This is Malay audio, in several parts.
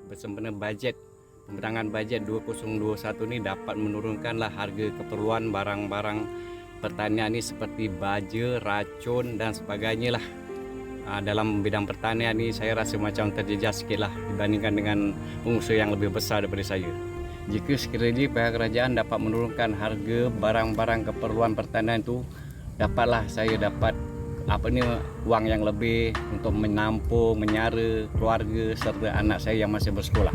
bersempena bajet pembentangan bajet 2021 ini dapat menurunkanlah harga keperluan barang-barang pertanian ini seperti baja, racun dan sebagainya lah. Dalam bidang pertanian ini saya rasa macam terjejas sikit lah dibandingkan dengan pengusaha yang lebih besar daripada saya. Jika sekiranya pihak kerajaan dapat menurunkan harga barang-barang keperluan pertanian itu, dapatlah saya dapat wang yang lebih untuk menampung, menyara keluarga serta anak saya yang masih bersekolah.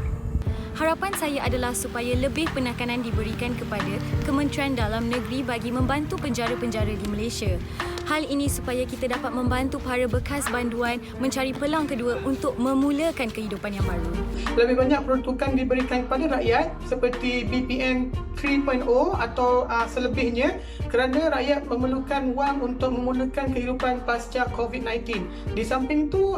Harapan saya adalah supaya lebih penekanan diberikan kepada Kementerian Dalam Negeri bagi membantu penjara-penjara di Malaysia. Hal ini supaya kita dapat membantu para bekas banduan mencari peluang kedua untuk memulakan kehidupan yang baru. Lebih banyak peruntukan diberikan kepada rakyat seperti BPN 3.0 atau selebihnya kerana rakyat memerlukan wang untuk memulakan kehidupan pasca COVID-19. Di samping itu,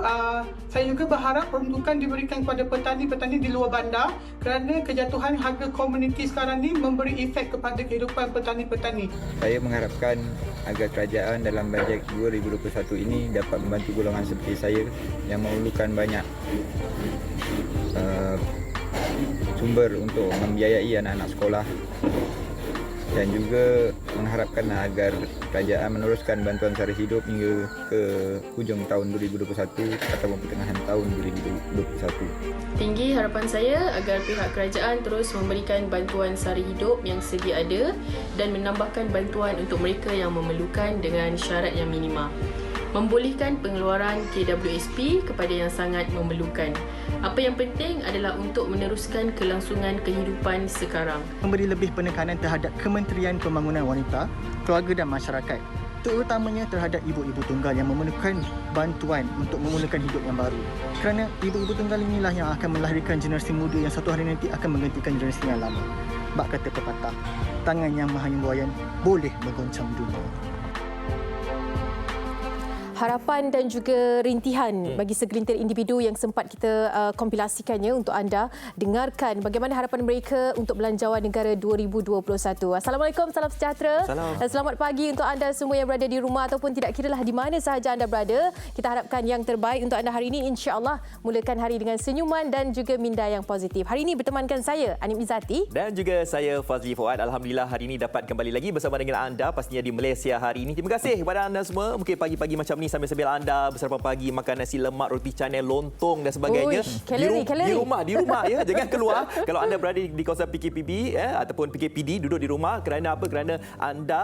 saya juga berharap peruntukan diberikan kepada petani-petani di luar bandar kerana kejatuhan harga komuniti sekarang ini memberi efek kepada kehidupan petani-petani. Saya mengharapkan agar kerajaan dalam bajet 2021 ini dapat membantu golongan seperti saya yang memerlukan banyak sumber untuk membiayai anak-anak sekolah, dan juga mengharapkan agar kerajaan meneruskan bantuan sara hidup hingga ke hujung tahun 2021 ataupun pertengahan tahun 2021. Tinggi harapan saya agar pihak kerajaan terus memberikan bantuan sara hidup yang sedia ada dan menambahkan bantuan untuk mereka yang memerlukan dengan syarat yang minima. Membolehkan pengeluaran KWSP kepada yang sangat memerlukan. Apa yang penting adalah untuk meneruskan kelangsungan kehidupan sekarang. Memberi lebih penekanan terhadap Kementerian Pembangunan Wanita, Keluarga dan Masyarakat, terutamanya terhadap ibu-ibu tunggal yang memerlukan bantuan untuk memulakan hidup yang baru. Kerana ibu-ibu tunggal inilah yang akan melahirkan generasi muda yang satu hari nanti akan menggantikan generasi yang lama. Bak kata pepatah, tangan yang mahanyumbuayan boleh menggoncang dunia. Harapan dan juga rintihan bagi segelintir individu yang sempat kita kompilasikannya untuk anda dengarkan bagaimana harapan mereka untuk Belanjawan Negara 2021. Assalamualaikum, salam sejahtera. Dan selamat pagi untuk anda semua yang berada di rumah ataupun tidak kiralah di mana sahaja anda berada. Kita harapkan yang terbaik untuk anda hari ini, insya-Allah mulakan hari dengan senyuman dan juga minda yang positif. Hari ini bertemankan saya Anim Izzati dan juga saya Fazli Fuad. Alhamdulillah hari ini dapat kembali lagi bersama dengan anda pastinya di Malaysia hari ini. Terima kasih kepada anda semua. Mungkin pagi-pagi macam ni sambil-sambil anda bersarapan pagi makan nasi lemak, roti canai, lontong dan sebagainya. Di rumah ya, jangan keluar. Kalau anda berada di kawasan PKPB ataupun PKPD, duduk di rumah. Kerana apa? Kerana anda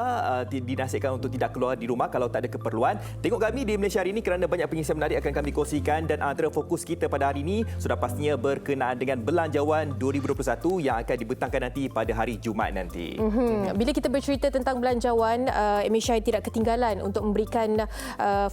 dinasihatkan untuk tidak keluar di rumah kalau tak ada keperluan. Tengok kami di Malaysia hari ini kerana banyak pengisian menarik akan kami kongsikan, dan antara fokus kita pada hari ini sudah pastinya berkenaan dengan Belanjawan 2021 yang akan dibentangkan nanti pada hari Jumaat nanti. Bila kita bercerita tentang belanjawan, MHI tidak ketinggalan untuk memberikan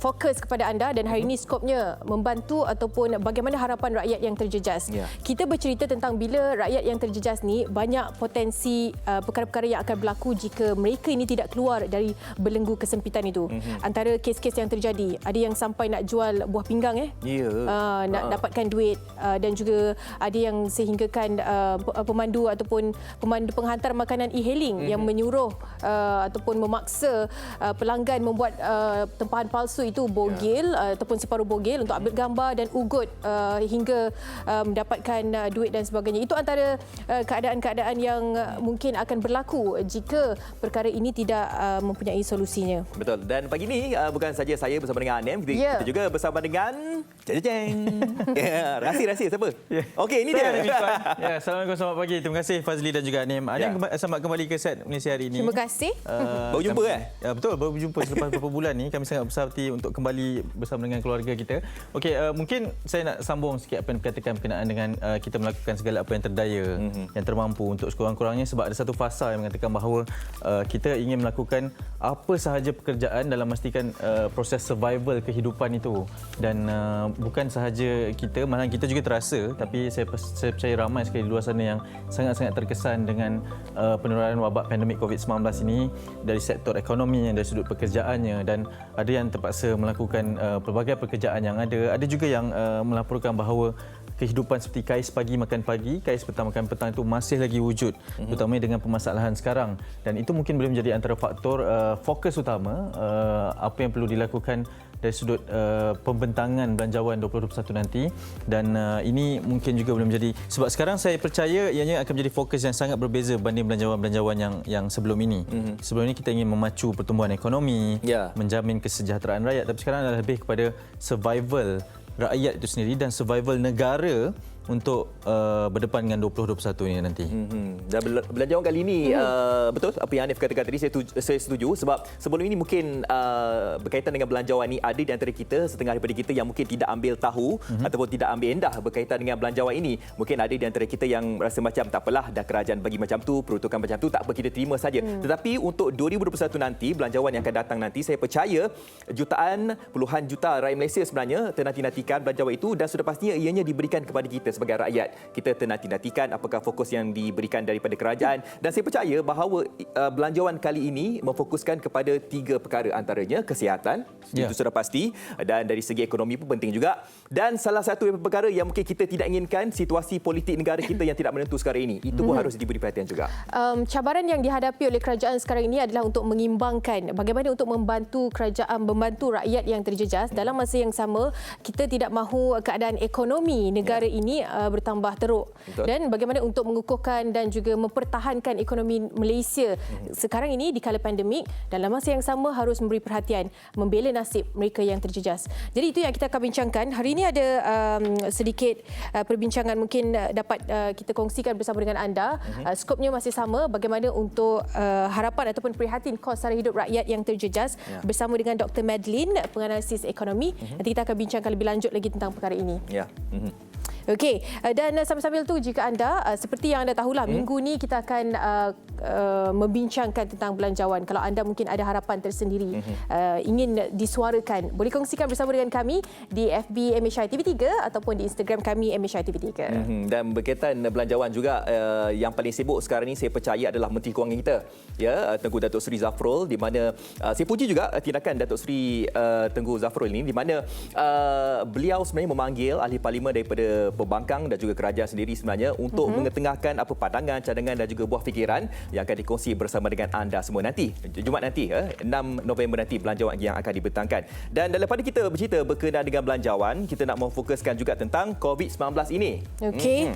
fokus kepada anda, dan hari ini skopnya membantu ataupun bagaimana harapan rakyat yang terjejas. Kita bercerita tentang bila rakyat yang terjejas ni banyak potensi perkara-perkara yang akan berlaku jika mereka ini tidak keluar dari belenggu kesempitan itu. Antara kes-kes yang terjadi, ada yang sampai nak jual buah pinggang nak dapatkan duit, dan juga ada yang sehinggakan pemandu ataupun pemandu penghantar makanan e-hailing yang menyuruh ataupun memaksa pelanggan membuat tempahan palsu itu bogel ataupun separuh bogel untuk ambil gambar dan ugut hingga mendapatkan duit dan sebagainya. Itu antara keadaan-keadaan yang mungkin akan berlaku jika perkara ini tidak mempunyai solusinya. Betul. Dan pagi ini bukan saja saya bersama dengan Anem, kita juga bersama dengan rahsia siapa? Okey, ini dia. Assalamualaikum, selamat pagi. Terima kasih Fazli dan juga Anem. Anem selamat kembali ke set Malaysia hari ini. Terima kasih. Baru jumpa betul, baru berjumpa selepas beberapa bulan ni. Kami sangat besar hati untuk kembali bersama dengan keluarga kita. Okey, mungkin saya nak sambung sikit apa yang dikatakan berkenaan dengan kita melakukan segala apa yang terdaya, yang termampu untuk sekurang-kurangnya, sebab ada satu fasa yang mengatakan bahawa kita ingin melakukan apa sahaja pekerjaan dalam memastikan proses survival kehidupan itu. Dan bukan sahaja kita, malah kita juga terasa, tapi saya percaya ramai sekali di luar sana yang sangat-sangat terkesan dengan penularan wabak pandemik COVID-19 ini dari sektor ekonomi, dari sudut pekerjaannya, dan ada yang terpaksa melakukan pelbagai pekerjaan yang ada. Ada juga yang melaporkan bahawa kehidupan seperti kais pagi makan pagi, kais petang makan petang itu masih lagi wujud, terutamanya dengan permasalahan sekarang. Dan itu mungkin boleh menjadi antara faktor fokus utama apa yang perlu dilakukan dari sudut pembentangan belanjawan 2021 nanti. Dan ini mungkin juga boleh menjadi, sebab sekarang saya percaya ianya akan menjadi fokus yang sangat berbeza berbanding belanjawan-belanjawan yang sebelum ini. Sebelum ini kita ingin memacu pertumbuhan ekonomi, menjamin kesejahteraan rakyat, tapi sekarang adalah lebih kepada survival rakyat itu sendiri dan survival negara untuk berdepan dengan 2021 ini nanti. Dan belanjawan kali ini betul apa yang Hanif katakan tadi, saya setuju, sebab sebelum ini mungkin berkaitan dengan belanjawan ini ada di antara kita, setengah daripada kita yang mungkin tidak ambil tahu ataupun tidak ambil endah berkaitan dengan belanjawan ini. Mungkin ada di antara kita yang rasa macam tak apalah, dah kerajaan bagi macam tu, peruntukan macam tu, tak apa, kita terima saja. Tetapi untuk 2021 nanti, belanjawan yang akan datang nanti, saya percaya jutaan, puluhan juta rakyat Malaysia sebenarnya ternanti-nantikan belanjawan itu, dan sudah pastinya ianya diberikan kepada kita sebagai rakyat. Kita ternanti-nantikan apakah fokus yang diberikan daripada kerajaan, dan saya percaya bahawa belanjawan kali ini memfokuskan kepada 3 perkara, antaranya kesihatan, itu sudah pasti, dan dari segi ekonomi pun penting juga, dan salah satu perkara yang mungkin kita tidak inginkan, situasi politik negara kita yang tidak menentu sekarang ini, itu pun harus diberi perhatian juga. Cabaran yang dihadapi oleh kerajaan sekarang ini adalah untuk mengimbangkan bagaimana untuk membantu kerajaan, membantu rakyat yang terjejas. Dalam masa yang sama, kita tidak mahu keadaan ekonomi negara ini bertambah teruk. Betul. Dan bagaimana untuk mengukuhkan dan juga mempertahankan ekonomi Malaysia sekarang ini di kala pandemik, dalam masa yang sama harus memberi perhatian membela nasib mereka yang terjejas. Jadi itu yang kita akan bincangkan. Hari ini ada sedikit perbincangan mungkin dapat kita kongsikan bersama dengan anda. Skopnya masih sama, bagaimana untuk harapan ataupun prihatin kos sara hidup rakyat yang terjejas, bersama dengan Dr. Madeline, penganalisis ekonomi. Nanti kita akan bincangkan lebih lanjut lagi tentang perkara ini. Okey, dan sambil-sambil tu jika anda seperti yang anda tahulah, minggu ni kita akan membincangkan tentang belanjawan. Kalau anda mungkin ada harapan tersendiri ingin disuarakan, boleh kongsikan bersama dengan kami di FB MHI TV3 ataupun di Instagram kami MHI TV3. Dan berkaitan belanjawan juga, yang paling sibuk sekarang ni saya percaya adalah Menteri Kewangan kita, ya, Tengku Datuk Seri Zafrul, di mana saya puji juga tindakan Datuk Seri Tengku Zafrul ini, di mana beliau sebenarnya memanggil ahli parlimen daripada pembangkang dan juga kerajaan sendiri sebenarnya untuk mengetengahkan apa pandangan, cadangan dan juga buah fikiran yang akan dikongsi bersama dengan anda semua nanti, Jumaat nanti, 6 November nanti, belanjawan yang akan dibentangkan. Dan daripada kita bercerita berkenaan dengan belanjawan, kita nak memfokuskan juga tentang COVID-19 ini. Okey.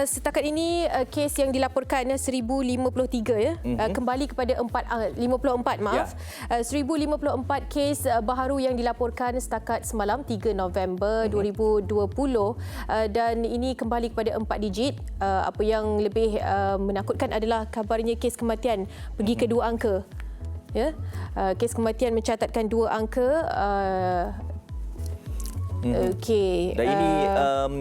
Setakat ini kes yang dilaporkan 1053 ya. Kembali kepada 54 maaf. 1054 kes baharu yang dilaporkan setakat semalam 3 November 2020. Dan ini kembali kepada 4 digit. Apa yang lebih menakutkan adalah kabarnya kes kematian pergi ke 2 angka. Ya, kes kematian mencatatkan 2 angka. Okey. Dan ini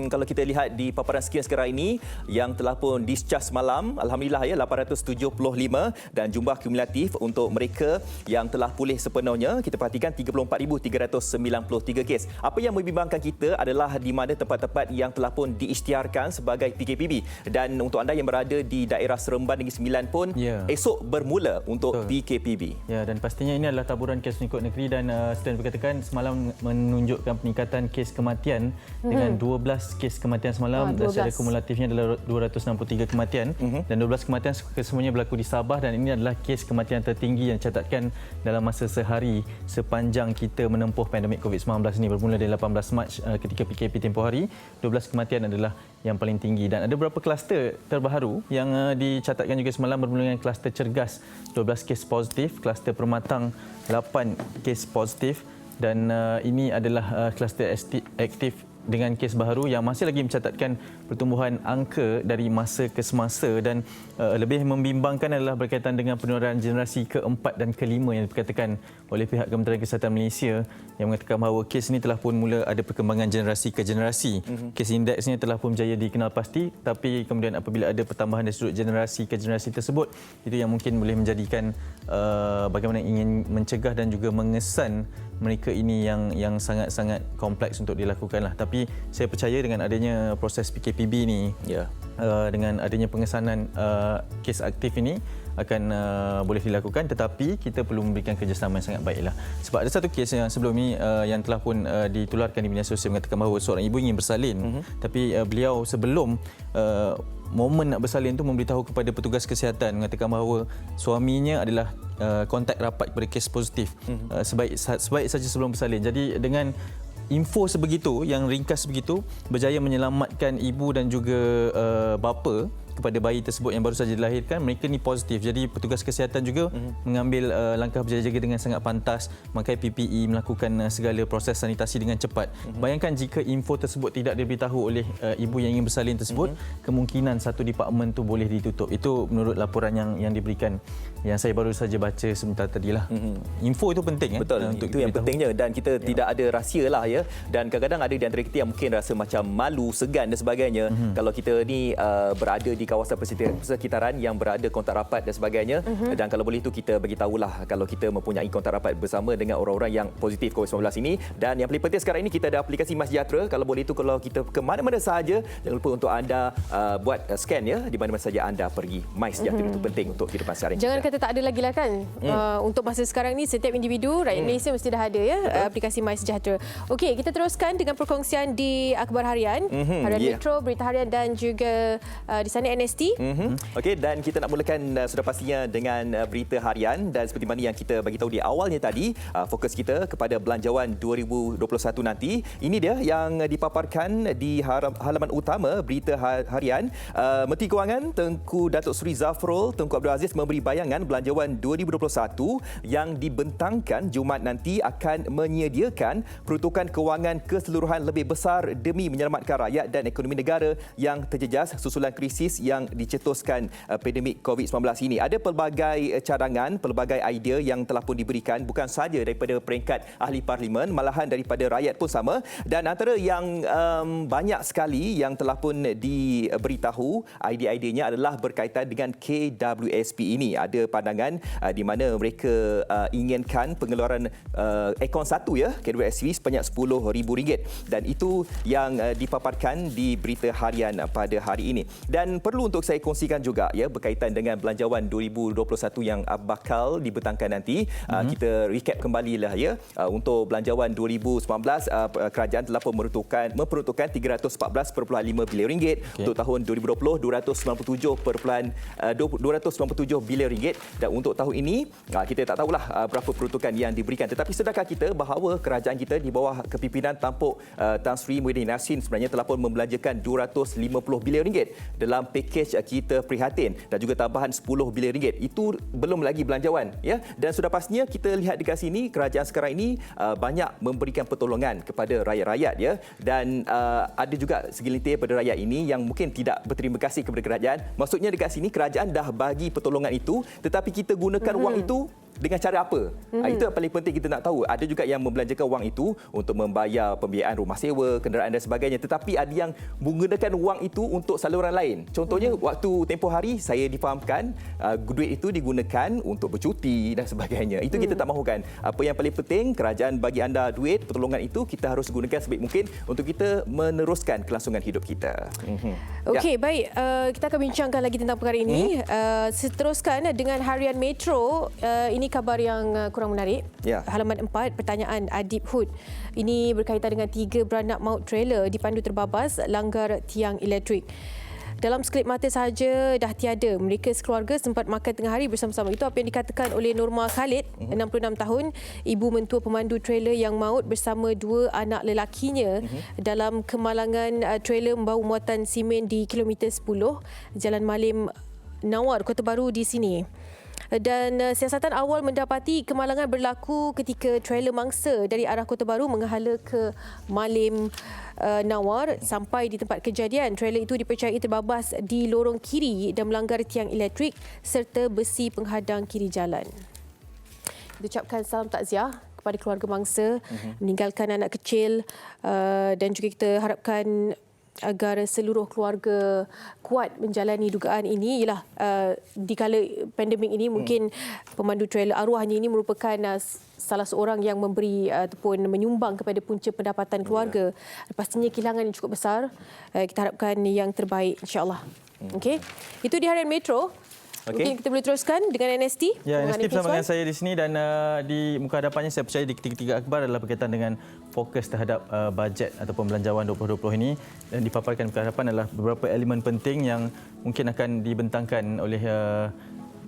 kalau kita lihat di paparan skian sekarang ini yang telah pun discharge malam, alhamdulillah ya, 875, dan jumlah kumulatif untuk mereka yang telah pulih sepenuhnya kita perhatikan 34,393 kes. Apa yang membimbangkan kita adalah di mana tempat-tempat yang telah pun diisytiharkan sebagai PKPB, dan untuk anda yang berada di daerah Seremban Negeri Sembilan pun esok bermula untuk PKPB. Ya, dan pastinya ini adalah taburan kes mengikut negeri, dan seperti berkatakan semalam menunjukkan peningkatan kes kematian dengan 12 kes kematian semalam, dan secara kumulatifnya adalah 263 kematian, dan 12 kematian kesemuanya berlaku di Sabah, dan ini adalah kes kematian tertinggi yang dicatatkan dalam masa sehari sepanjang kita menempuh pandemik COVID-19 ini, bermula dari 18 Mac ketika PKP tempoh hari. 12 kematian adalah yang paling tinggi, dan ada beberapa kluster terbaru yang dicatatkan juga semalam, bermula dengan kluster Cergas 12 kes positif, kluster Permatang 8 kes positif, dan ini adalah kluster aktif dengan kes baharu yang masih lagi mencatatkan pertumbuhan angka dari masa ke semasa, dan lebih membimbangkan adalah berkaitan dengan penularan generasi keempat dan kelima yang dikatakan oleh pihak Kementerian Kesihatan Malaysia, yang mengatakan bahawa kes ini telah pun mula ada perkembangan generasi ke generasi. Kes indeksnya telah pun berjaya dikenal pasti, tapi kemudian apabila ada pertambahan dari sudut generasi ke generasi tersebut, itu yang mungkin boleh menjadikan bagaimana ingin mencegah dan juga mengesan mereka ini yang sangat-sangat kompleks untuk dilakukanlah. Tapi saya percaya dengan adanya proses PKPB ini, dengan adanya pengesanan kes aktif ini, akan boleh dilakukan, tetapi kita perlu memberikan kerjasama yang sangat baiklah. Sebab ada satu kes yang sebelum ni yang telah pun ditularkan di media sosial mengatakan bahawa seorang ibu ingin bersalin, tapi beliau sebelum momen nak bersalin tu memberitahu kepada petugas kesihatan mengatakan bahawa suaminya adalah kontak rapat kepada kes positif sebaik saja sebelum bersalin. Jadi dengan info sebegitu yang ringkas begitu berjaya menyelamatkan ibu dan juga bapa kepada bayi tersebut yang baru saja dilahirkan. Mereka ni positif. Jadi petugas kesihatan juga mengambil langkah berjaga-jaga dengan sangat pantas, memakai PPE, melakukan segala proses sanitasi dengan cepat. Bayangkan jika info tersebut tidak diberitahu oleh ibu yang ingin bersalin tersebut, kemungkinan satu departmen tu boleh ditutup. Itu menurut laporan yang diberikan, yang saya baru saja baca sebentar tadilah. Info itu penting. Betul, untuk itu yang pentingnya, dan kita tidak ada rahsia lah ya. Dan kadang-kadang ada di antara kita yang mungkin rasa macam malu, segan dan sebagainya. Kalau kita ni berada di kawasan persekitaran yang berada kontak rapat dan sebagainya, dan kalau boleh itu kita bagi tahulah kalau kita mempunyai kontak rapat bersama dengan orang-orang yang positif COVID-19 ini. Dan yang paling penting sekarang ini kita ada aplikasi MySejahtera. Kalau boleh itu kalau kita ke mana-mana sahaja, jangan lupa untuk anda buat scan ya di mana-mana saja anda pergi. MySejahtera itu penting untuk kehidupan seharian. Jangan kata tak ada lagi lah kan. Untuk masa sekarang ni setiap individu rakyat Malaysia mesti dah ada ya aplikasi MySejahtera. Okey, kita teruskan dengan perkongsian di akhbar harian, Harian Metro, Berita Harian dan juga di sana NST. Okey, dan kita nak mulakan sudah pastinya dengan berita harian, dan seperti mana yang kita bagi tahu di awalnya tadi, fokus kita kepada belanjawan 2021 nanti. Ini dia yang dipaparkan di halaman utama berita harian. Menteri Kewangan Tengku Datuk Seri Zafrul Tengku Abdul Aziz memberi bayangan belanjawan 2021 yang dibentangkan Jumaat nanti akan menyediakan peruntukan kewangan keseluruhan lebih besar demi menyelamatkan rakyat dan ekonomi negara yang terjejas susulan krisis yang dicetuskan pandemik COVID-19 ini. Ada pelbagai cadangan, pelbagai idea yang telah pun diberikan bukan sahaja daripada peringkat ahli parlimen, malahan daripada rakyat pun sama. Dan antara yang banyak sekali yang telah pun diberitahu idea-idenya adalah berkaitan dengan KWSP ini. Ada pandangan di mana mereka inginkan pengeluaran akaun satu ya, KWSP sebanyak RM10,000, dan itu yang dipaparkan di berita harian pada hari ini. Dan perlu untuk saya kongsikan juga ya berkaitan dengan belanjawan 2021 yang bakal dibentangkan nanti. Kita recap kembali lah ya. Untuk belanjawan 2019 kerajaan telah pun memperuntukkan RM314.5 bilion. Untuk tahun 2020 RM297 bilion, dan untuk tahun ini kita tak tahulah berapa peruntukan yang diberikan, tetapi sedakah kita bahawa kerajaan kita di bawah kepimpinan Tampuk Tan Sri Muhyiddin Yassin sebenarnya telah pun membelanjakan RM250 bilion dalam pakej kita prihatin, dan juga tambahan RM10 bilion. Itu belum lagi belanjawan ya. Dan sudah pastinya kita lihat dekat sini kerajaan sekarang ini banyak memberikan pertolongan kepada rakyat-rakyat ya, dan ada juga segelintir pada rakyat ini yang mungkin tidak berterima kasih kepada kerajaan. Maksudnya dekat sini kerajaan dah bagi pertolongan itu, tetapi kita gunakan wang itu dengan cara apa? Itu yang paling penting kita nak tahu. Ada juga yang membelanjakan wang itu untuk membayar pembiayaan rumah sewa, kenderaan dan sebagainya. Tetapi ada yang menggunakan wang itu untuk saluran lain. Contohnya, waktu tempoh hari saya difahamkan duit itu digunakan untuk bercuti dan sebagainya. Itu kita tak mahukan. Apa yang paling penting, kerajaan bagi anda duit, pertolongan itu kita harus gunakan sebaik mungkin untuk kita meneruskan kelangsungan hidup kita. Okey, baik. Kita akan bincangkan lagi tentang perkara ini. Seteruskan dengan Harian Metro. Ini kabar yang kurang menarik. Halaman 4, pertanyaan Adib Hood. Ini berkaitan dengan 3 beranak maut trailer dipandu terbabas langgar tiang elektrik. Dalam sekelip mata sahaja dah tiada. Mereka sekeluarga sempat makan tengah hari bersama-sama. Itu apa yang dikatakan oleh Norma Khalid, 66 tahun, ibu mentua pemandu trailer yang maut bersama 2 anak lelakinya dalam kemalangan trailer membawa muatan simen di kilometer 10 Jalan Malim Nawar, Kota Baru di sini. Dan siasatan awal mendapati kemalangan berlaku ketika trailer mangsa dari arah Kota Baru menghala ke Malim Nawar. Sampai di tempat kejadian, trailer itu dipercayai terbabas di lorong kiri dan melanggar tiang elektrik serta besi penghadang kiri jalan. Kita ucapkan salam takziah kepada keluarga mangsa meninggalkan anak kecil, dan juga kita harapkan agar seluruh keluarga kuat menjalani dugaan ini. Ialah di kala pandemik ini mungkin pemandu trailer arwahnya ini merupakan salah seorang yang memberi ataupun menyumbang kepada punca pendapatan keluarga. Pastinya kehilangan yang cukup besar. Kita harapkan yang terbaik insya-Allah. Okey. Itu di Harian Metro. Mungkin kita boleh teruskan dengan NST. Ya, Dengan NST bersama Miswan. dengan saya di sini dan di muka hadapannya saya percaya di ketiga-tiga akhbar adalah berkaitan dengan fokus terhadap bajet ataupun belanjawan 2020 ini, dan dipaparkan muka hadapan adalah beberapa elemen penting yang mungkin akan dibentangkan oleh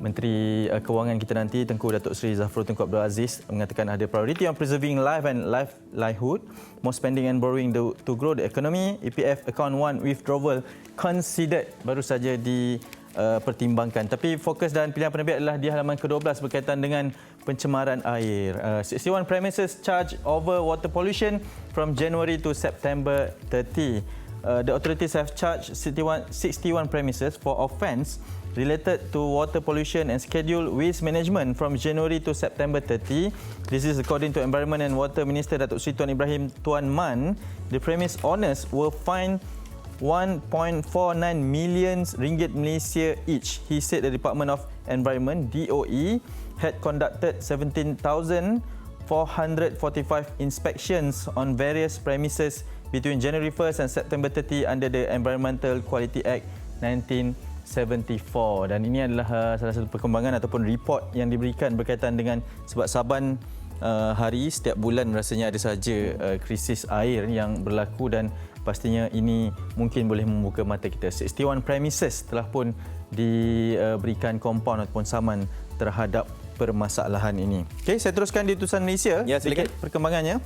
Menteri Kewangan kita nanti, Tengku Datuk Seri Zafrul Tunku Abdul Aziz, mengatakan ada priority on preserving life and livelihood, more spending and borrowing to grow the economy, EPF Account 1 withdrawal considered baru saja dipertimbangkan. Tapi fokus dan pilihan penerbit adalah di halaman ke-12 berkaitan dengan pencemaran air. 61 premises charged over water pollution from January to September 30. The authorities have charged 61 premises for offence related to water pollution and scheduled waste management from January to September 30. This is according to Environment and Water Minister Datuk Seri Tuan Ibrahim Tuan Man. The premise owners were fined 1.49 million ringgit Malaysia each. He said the Department of Environment, DOE, had conducted 17,445 inspections on various premises between January 1st and September 30 under the Environmental Quality Act 1974, dan ini adalah salah satu perkembangan ataupun report yang diberikan berkaitan dengan sebab saban hari setiap bulan rasanya ada saja krisis air yang berlaku, dan pastinya ini mungkin boleh membuka mata kita. 61 premises telah pun diberikan kompaun ataupun saman terhadap permasalahan ini. Okey, saya teruskan di utusan Malaysia. Ya, silakan. Perkembangannya.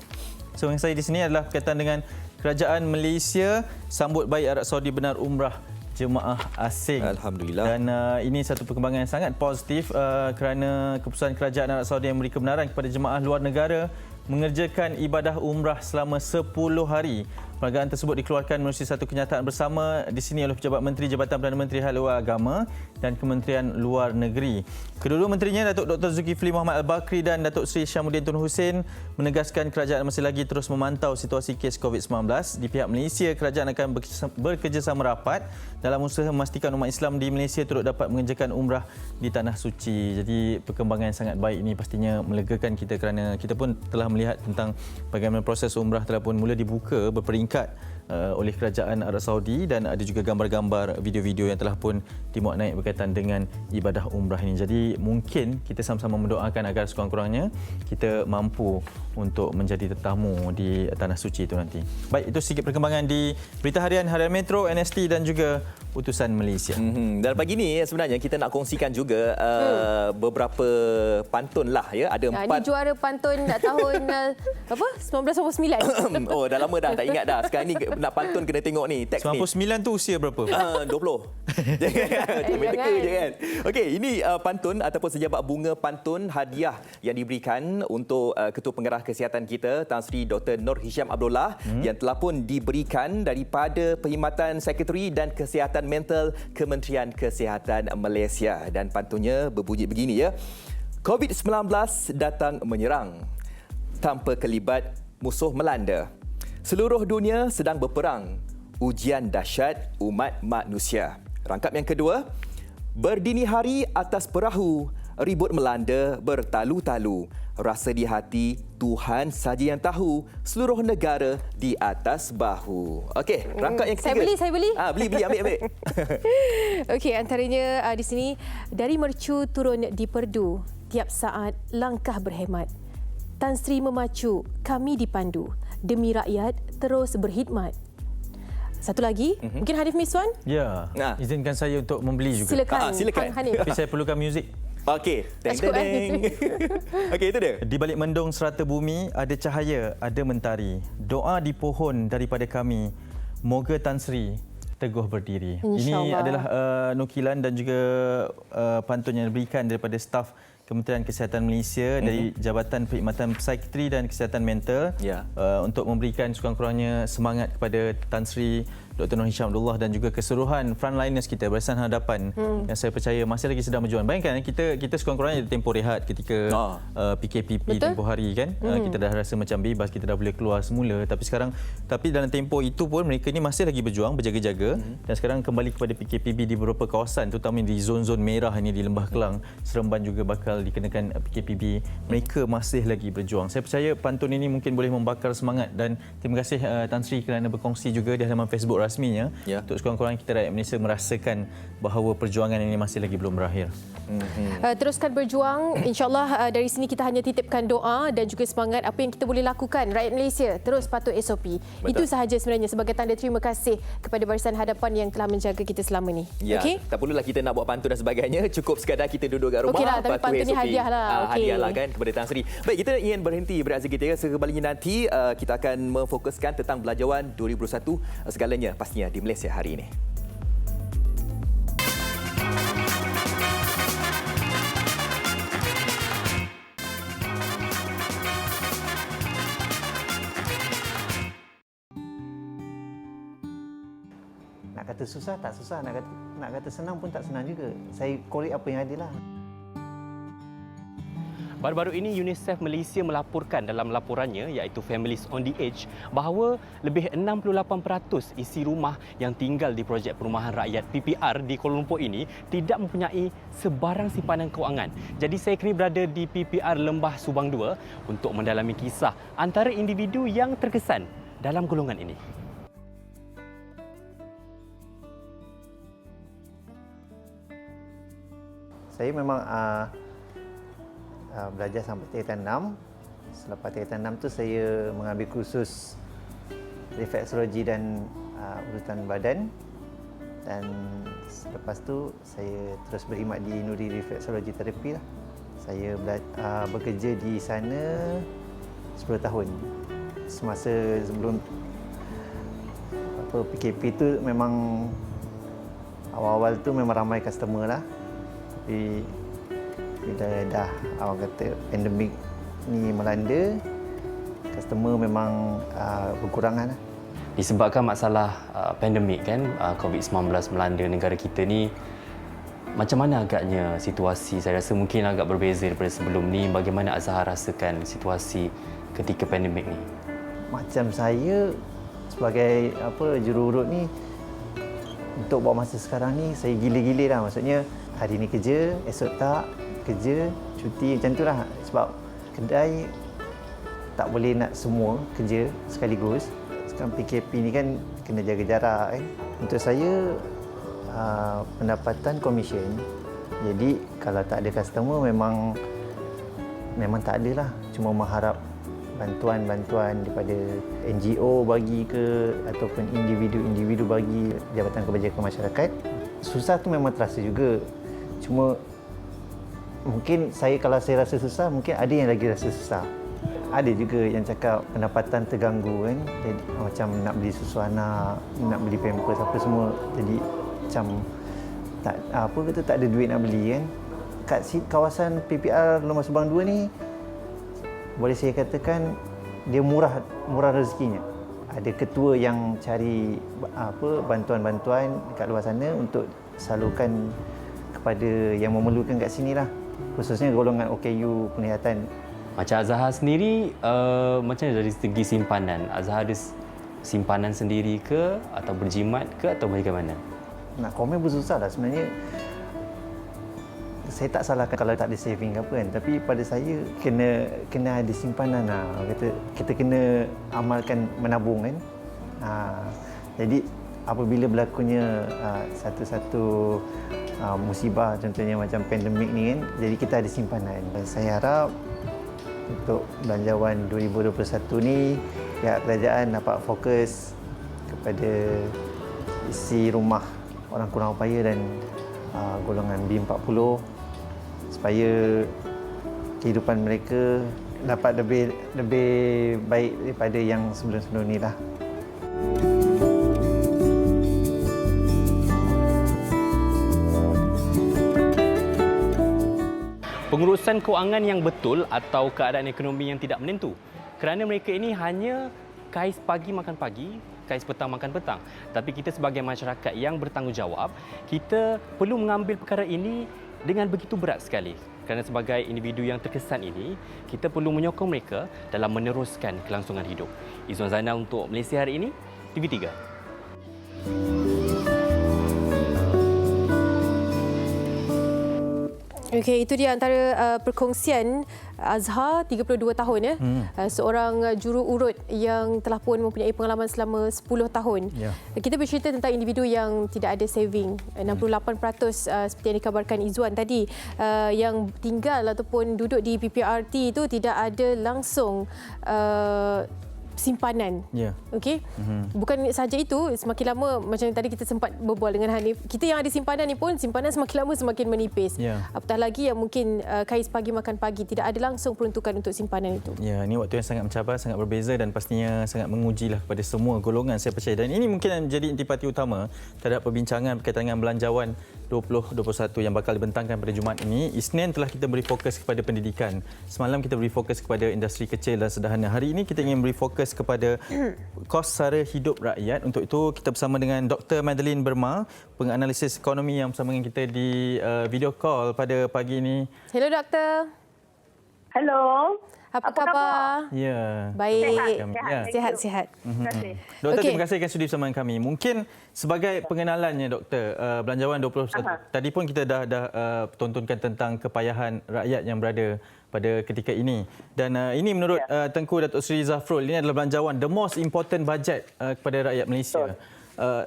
So, yang saya di sini adalah berkaitan dengan kerajaan Malaysia sambut baik Arab Saudi benar umrah jemaah asing. Alhamdulillah. Dan ini satu perkembangan yang sangat positif kerana keputusan kerajaan Arab Saudi yang memberi kebenaran kepada jemaah luar negara mengerjakan ibadah umrah selama 10 hari. Peranggaan tersebut dikeluarkan melalui satu kenyataan bersama di sini oleh Pejabat Menteri Jabatan Perdana Menteri Hal Ehwal Agama dan Kementerian Luar Negeri. Kedua-dua menterinya, Datuk Dr. Zulkifli Muhammad Al-Bakri dan Datuk Seri Syamuddin Tun Hussein, menegaskan kerajaan masih lagi terus memantau situasi kes COVID-19. Di pihak Malaysia, kerajaan akan bekerjasama rapat dalam usaha memastikan umat Islam di Malaysia turut dapat mengerjakan umrah di Tanah Suci. Jadi perkembangan yang sangat baik ini pastinya melegakan kita kerana kita pun telah melihat tentang bagaimana proses umrah telah pun mula dibuka berperingkat oleh kerajaan Arab Saudi, dan ada juga gambar-gambar, video-video yang telah pun dimuat naik berkaitan dengan ibadah umrah ini. Jadi mungkin kita sama-sama mendoakan agar sekurang-kurangnya kita mampu untuk menjadi tetamu di Tanah Suci itu nanti. Baik, itu sedikit perkembangan di Berita Harian Harian Metro, NST dan juga utusan Malaysia. Dan pagi ni sebenarnya kita nak kongsikan juga beberapa pantun lah ya. Ada Ini juara pantun tahun 1999. Oh, dah lama dah, tak ingat dah. Sekarang ni nak pantun kena tengok ni teks ni. 99 tu usia berapa? 20. Jangan teka je kan. Okey, ini pantun ataupun sejabat bunga pantun hadiah yang diberikan untuk Ketua Pengarah Kesihatan kita, Tan Sri Dr. Nur Hisham Abdullah, yang telah pun diberikan daripada Perkhidmatan Sekretari dan Kesihatan Mental Kementerian Kesihatan Malaysia. Dan pantunnya berbunyi begini ya. COVID-19 datang menyerang. Tanpa kelibat musuh melanda. Seluruh dunia sedang berperang. Ujian dahsyat umat manusia. Rangkap yang kedua. Berdini hari atas perahu. Ribut melanda bertalu-talu. Rasa di hati Tuhan saja yang tahu. Seluruh negara di atas bahu. Okey, rangkap yang ketiga. Saya beli. Beli, ambil. Okey, antaranya di sini, dari mercu turun di perdu. Tiap saat langkah berhemat. Tan Sri memacu, kami dipandu. Demi rakyat terus berkhidmat. Satu lagi, mungkin Hanif Miswan? Ya, izinkan saya untuk membeli juga. Silakan. Hanif. Tapi saya perlukan muzik. Okey, teng. Okey, itu dia. Di balik mendung serata bumi, ada cahaya, ada mentari. Doa di pohon daripada kami. Moga Tan Sri teguh berdiri. Ini adalah nukilan dan juga pantun yang diberikan daripada staf Kementerian Kesihatan Malaysia dari Jabatan Perkhidmatan Psikiatri dan Kesihatan Mental untuk memberikan sekurang-kurangnya semangat kepada Tan Sri Dr. Nur Hisham Abdullah dan juga keseluruhan frontliners kita, barisan hadapan yang saya percaya masih lagi sedang berjuang. Bayangkan kita sekurang-kurangnya ada tempoh rehat ketika PKPP tempoh hari kan. Kita dah rasa macam bebas, kita dah boleh keluar semula, tapi dalam tempoh itu pun mereka ni masih lagi berjuang, berjaga-jaga, dan sekarang kembali kepada PKPP di beberapa kawasan, terutama di zon-zon merah ini di Lembah Kelang, Seremban juga bakal dikenakan PKPP. Mereka masih lagi berjuang. Saya percaya pantun ini mungkin boleh membakar semangat, dan terima kasih Tan Sri kerana berkongsi juga di halaman Facebook rasminya untuk sekurang-kurangnya kita rakyat Malaysia merasakan bahawa perjuangan ini masih lagi belum berakhir. Teruskan berjuang. InsyaAllah dari sini kita hanya titipkan doa dan juga semangat apa yang kita boleh lakukan. Rakyat Malaysia terus patuh SOP. Betul. Itu sahaja sebenarnya sebagai tanda terima kasih kepada Barisan Hadapan yang telah menjaga kita selama ini. Ya, tak perlulah kita nak buat pantun dan sebagainya. Cukup sekadar kita duduk kat rumah. Okeylah, tapi patuh pantun ni SOP. hadiah lah. Hadiah lah kan kepada Tan Sri. Baik, kita ingin berhenti bereaksi kita. Sekembalinya nanti kita akan memfokuskan tentang Belanjawan 2021 segalanya pastinya di Malaysia hari ini. Nak kata susah tak susah, nak kata senang pun tak senang juga. Saya korek apa yang ada lah. Baru-baru ini UNICEF Malaysia melaporkan dalam laporannya iaitu Families on the Edge bahawa lebih 68% isi rumah yang tinggal di projek perumahan rakyat PPR di Kuala Lumpur ini tidak mempunyai sebarang simpanan kewangan. Jadi saya kini berada di PPR Lembah Subang 2 untuk mendalami kisah antara individu yang terkesan dalam golongan ini. Saya memang belajar sampai tingkatan 6. Selepas tingkatan 6 tu saya mengambil kursus refleksologi dan urutan badan. Dan selepas tu saya terus berkhidmat di Nuri Refleksologi Terapi lah. Saya bekerja di sana 10 tahun. Semasa sebelum PKP tu memang awal-awal tu memang ramai customer lah. Tapi bila dah awak kata pandemik ni melanda, customer memang berkurangan lah. Disebabkan masalah pandemik kan, COVID-19 melanda negara kita ni, macam mana agaknya situasi? Saya rasa mungkin agak berbeza daripada sebelum ni. Bagaimana Azhar rasakan situasi ketika pandemik ni? Macam saya sebagai jururut ni, untuk buat masa sekarang ni saya gila-gila lah. Maksudnya hari ni kerja, esok tak kerja, cuti macam tu lah. Sebab kedai tak boleh nak semua kerja sekaligus. Sekarang PKP ni kan kena jaga jarak kan. Untuk saya pendapatan komisen. Jadi kalau tak ada customer memang tak ada lah. Cuma mengharap bantuan-bantuan daripada NGO bagi ke ataupun individu-individu bagi Jabatan Kebajikan Masyarakat. Susah tu memang terasa juga. Cuma mungkin kalau saya rasa susah, mungkin ada yang lagi rasa susah. Ada juga yang cakap pendapatan terganggu kan. Jadi macam nak beli susu anak, nak beli pampers apa semua. Jadi macam tak ada duit nak beli kan. Kat kawasan PPR Lembah Subang 2 ni boleh saya katakan dia murah rezekinya. Ada ketua yang cari bantuan-bantuan kat luar sana untuk salurkan kepada yang memerlukan kat sini lah. Khususnya golongan OKU penglihatan. Macam Azhar sendiri, macam dari segi simpanan, Azhar ada simpanan sendiri ke atau berjimat ke atau bagaimana? Nak komen pun susah lah sebenarnya. Saya tak salahkan kalau tak ada saving ke apa kan, tapi pada saya kena ada simpanan lah. Kita kena amalkan menabung kan. Jadi apabila berlakunya satu-satu musibah contohnya macam pandemik ni kan, jadi kita ada simpanan. Saya harap untuk Belanjawan 2021 ni pihak kerajaan dapat fokus kepada isi rumah orang kurang upaya dan golongan B40 supaya kehidupan mereka dapat lebih baik daripada yang sebelum-sebelum ni lah. Pengurusan kewangan yang betul atau keadaan ekonomi yang tidak menentu. Kerana mereka ini hanya kais pagi makan pagi, kais petang makan petang. Tapi kita sebagai masyarakat yang bertanggungjawab, kita perlu mengambil perkara ini dengan begitu berat sekali. Kerana sebagai individu yang terkesan ini, kita perlu menyokong mereka dalam meneruskan kelangsungan hidup. Izzuan Zainal untuk Malaysia Hari Ini, TV3. Okey, itu dia antara perkongsian Azhar, 32 tahun ya. Seorang juru urut yang telah pun mempunyai pengalaman selama 10 tahun. Kita bercerita tentang individu yang tidak ada saving. 68% seperti yang dikabarkan Izzuan tadi, yang tinggal ataupun duduk di PPRT itu tidak ada langsung simpanan. Okey. Bukan sahaja itu, semakin lama macam tadi kita sempat berbual dengan Hanif, kita yang ada simpanan ni pun simpanan semakin lama semakin menipis. Apatah lagi yang mungkin kais pagi makan pagi tidak ada langsung peruntukan untuk simpanan itu. Ya, ini waktu yang sangat mencabar, sangat berbeza dan pastinya sangat mengujilah kepada semua golongan, saya percaya. Dan ini mungkin yang menjadi intipati utama terhadap perbincangan berkaitan dengan belanjawan 2021 yang bakal dibentangkan pada Jumaat ini. Isnin telah kita beri fokus kepada pendidikan. Semalam kita beri fokus kepada industri kecil dan sederhana. Hari ini kita ingin beri fokus kepada kos sara hidup rakyat. Untuk itu kita bersama dengan Dr. Madeline Berma, penganalisis ekonomi yang bersama dengan kita di video call pada pagi ini. Hello doktor. Hello. Apa khabar? Ya. Baik. Sihat. Doktor, terima kasih kerana sudi bersama kami. Mungkin sebagai pengenalannya doktor, belanjawan 21. Tadi pun kita dah tontonkan tentang kepayahan rakyat yang berada pada ketika ini. Dan ini menurut Tengku Datuk Seri Zafrul, ini adalah belanjawan the most important budget kepada rakyat Malaysia.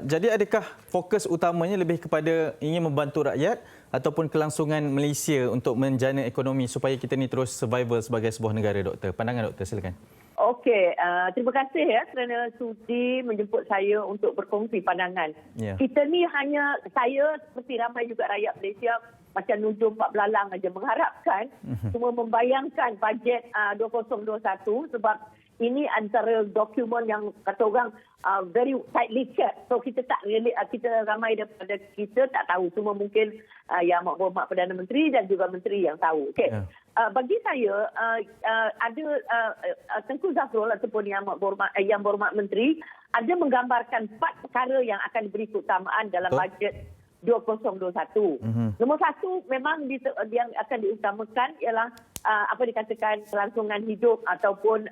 Jadi adakah fokus utamanya lebih kepada ingin membantu rakyat ataupun kelangsungan Malaysia untuk menjana ekonomi supaya kita ni terus survival sebagai sebuah negara, doktor? Pandangan doktor, silakan. Okey, terima kasih kerana sudi menjemput saya untuk berkongsi pandangan. Kita ni hanya, saya seperti ramai juga rakyat Malaysia, macam nujum Pak Belalang aja mengharapkan cuma membayangkan bajet 2021 sebab ini antara dokumen yang kata orang very tightly kept. So kita tak really, kita ramai daripada kita tak tahu. Cuma mungkin Yang Amat Berhormat Perdana Menteri dan juga Menteri yang tahu. Okay. Bagi saya ada Tengku Zafrul ataupun Yang Berhormat Menteri ada menggambarkan 4 perkara yang akan diberi keutamaan dalam bajet 2021. Nombor 1 memang yang akan diutamakan ialah apa dikatakan kelangsungan hidup ataupun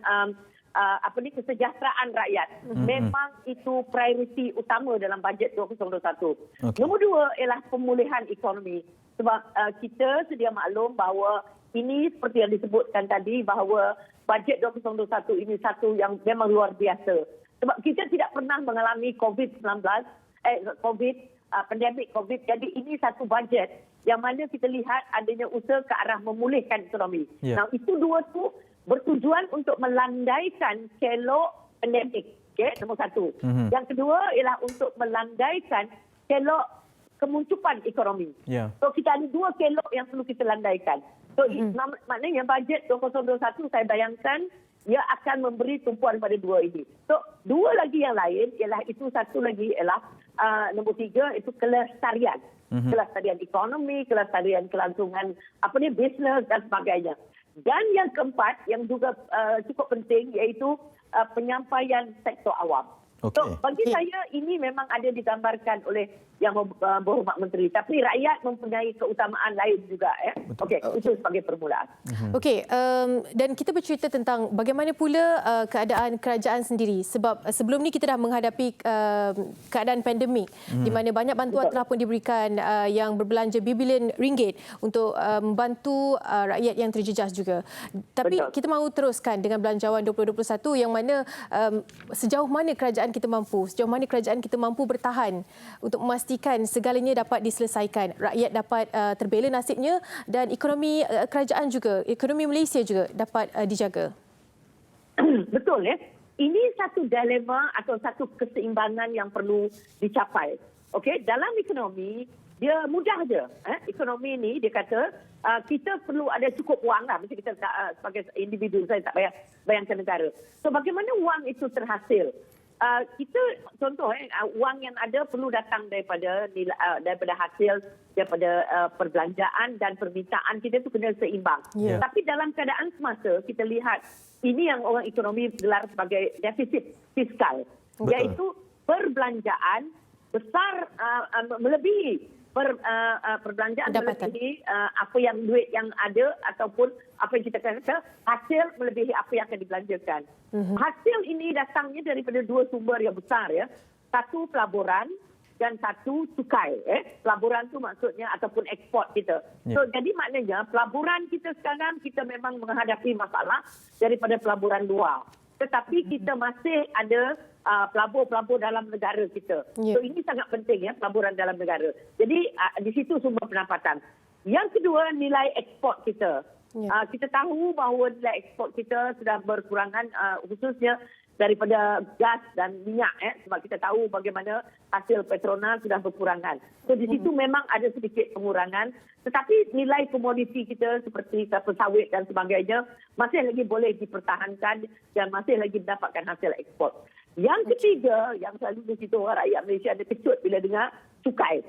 kesejahteraan rakyat. Memang itu prioriti utama dalam bajet 2021. Nombor 2 ialah pemulihan ekonomi. Sebab kita sedia maklum bahawa ini seperti yang disebutkan tadi bahawa bajet 2021 ini satu yang memang luar biasa. Sebab kita tidak pernah mengalami pandemik COVID. Jadi ini satu bajet yang mana kita lihat adanya usaha ke arah memulihkan ekonomi. Nah, itu dua tu bertujuan untuk melandaikan kelok pandemik. Okay, nombor 1. Yang kedua ialah untuk melandaikan kelok kemuncupan ekonomi. So kita ada 2 kelok yang perlu kita landaikan. So maknanya bajet 2021 saya bayangkan ia akan memberi tumpuan pada 2 ini. So 2 lagi yang lain ialah itu, satu lagi ialah nombor 3 itu kelestarian. Kelestarian ekonomi, kelestarian kelangsungan bisnes dan sebagainya. Dan yang keempat yang juga cukup penting iaitu penyampaian sektor awam. So bagi saya ini memang ada digambarkan oleh Yang Berhormat Menteri, tapi rakyat mempunyai keutamaan lain juga. Okey, itu sebagai permulaan. Okey, dan kita bercerita tentang bagaimana pula keadaan kerajaan sendiri, sebab sebelum ni kita dah menghadapi keadaan pandemik di mana banyak bantuan telah pun diberikan yang berbelanja berbilion ringgit untuk membantu rakyat yang terjejas juga. Tapi kita mahu teruskan dengan belanjawan 2021 yang mana sejauh mana kerajaan kita mampu bertahan untuk memastikan segalanya dapat diselesaikan, rakyat dapat terbela nasibnya dan ekonomi kerajaan juga, ekonomi Malaysia juga dapat dijaga. Betul Ini satu dilema atau satu keseimbangan yang perlu dicapai. Okey, dalam ekonomi dia mudah je. Ekonomi ni dia kata kita perlu ada cukup wang lah. Mesti kita sebagai individu, saya tak bayangkan negara. So bagaimana wang itu terhasil? Kita contoh wang yang ada perlu datang daripada hasil daripada perbelanjaan dan permintaan kita itu kena seimbang. Tapi dalam keadaan semasa kita lihat ini yang orang ekonomi gelar sebagai defisit fiskal, iaitu perbelanjaan besar melebihi perbelanjaan melebihi apa yang duit yang ada ataupun apa yang kita kata hasil melebihi apa yang akan dibelanjakan. Hasil ini datangnya daripada 2 sumber yang besar. Satu pelaburan dan satu cukai. Pelaburan tu maksudnya ataupun ekspor kita. So jadi maknanya pelaburan kita sekarang kita memang menghadapi masalah daripada pelaburan luar. Tetapi kita masih ada pelabur-pelabur dalam negara kita. So ini sangat penting pelaburan dalam negara. Jadi di situ sumber pendapatan. Yang kedua, nilai ekspor kita. Kita tahu bahawa nilai ekspor kita sudah berkurangan khususnya daripada gas dan minyak sebab kita tahu bagaimana hasil Petronas sudah berkurangan. So di situ memang ada sedikit pengurangan, tetapi nilai komoditi kita seperti kelapa sawit dan sebagainya masih lagi boleh dipertahankan dan masih lagi mendapatkan hasil ekspor. Yang ketiga, yang selalu di situ orang rakyat Malaysia ada kejut bila dengar cukai.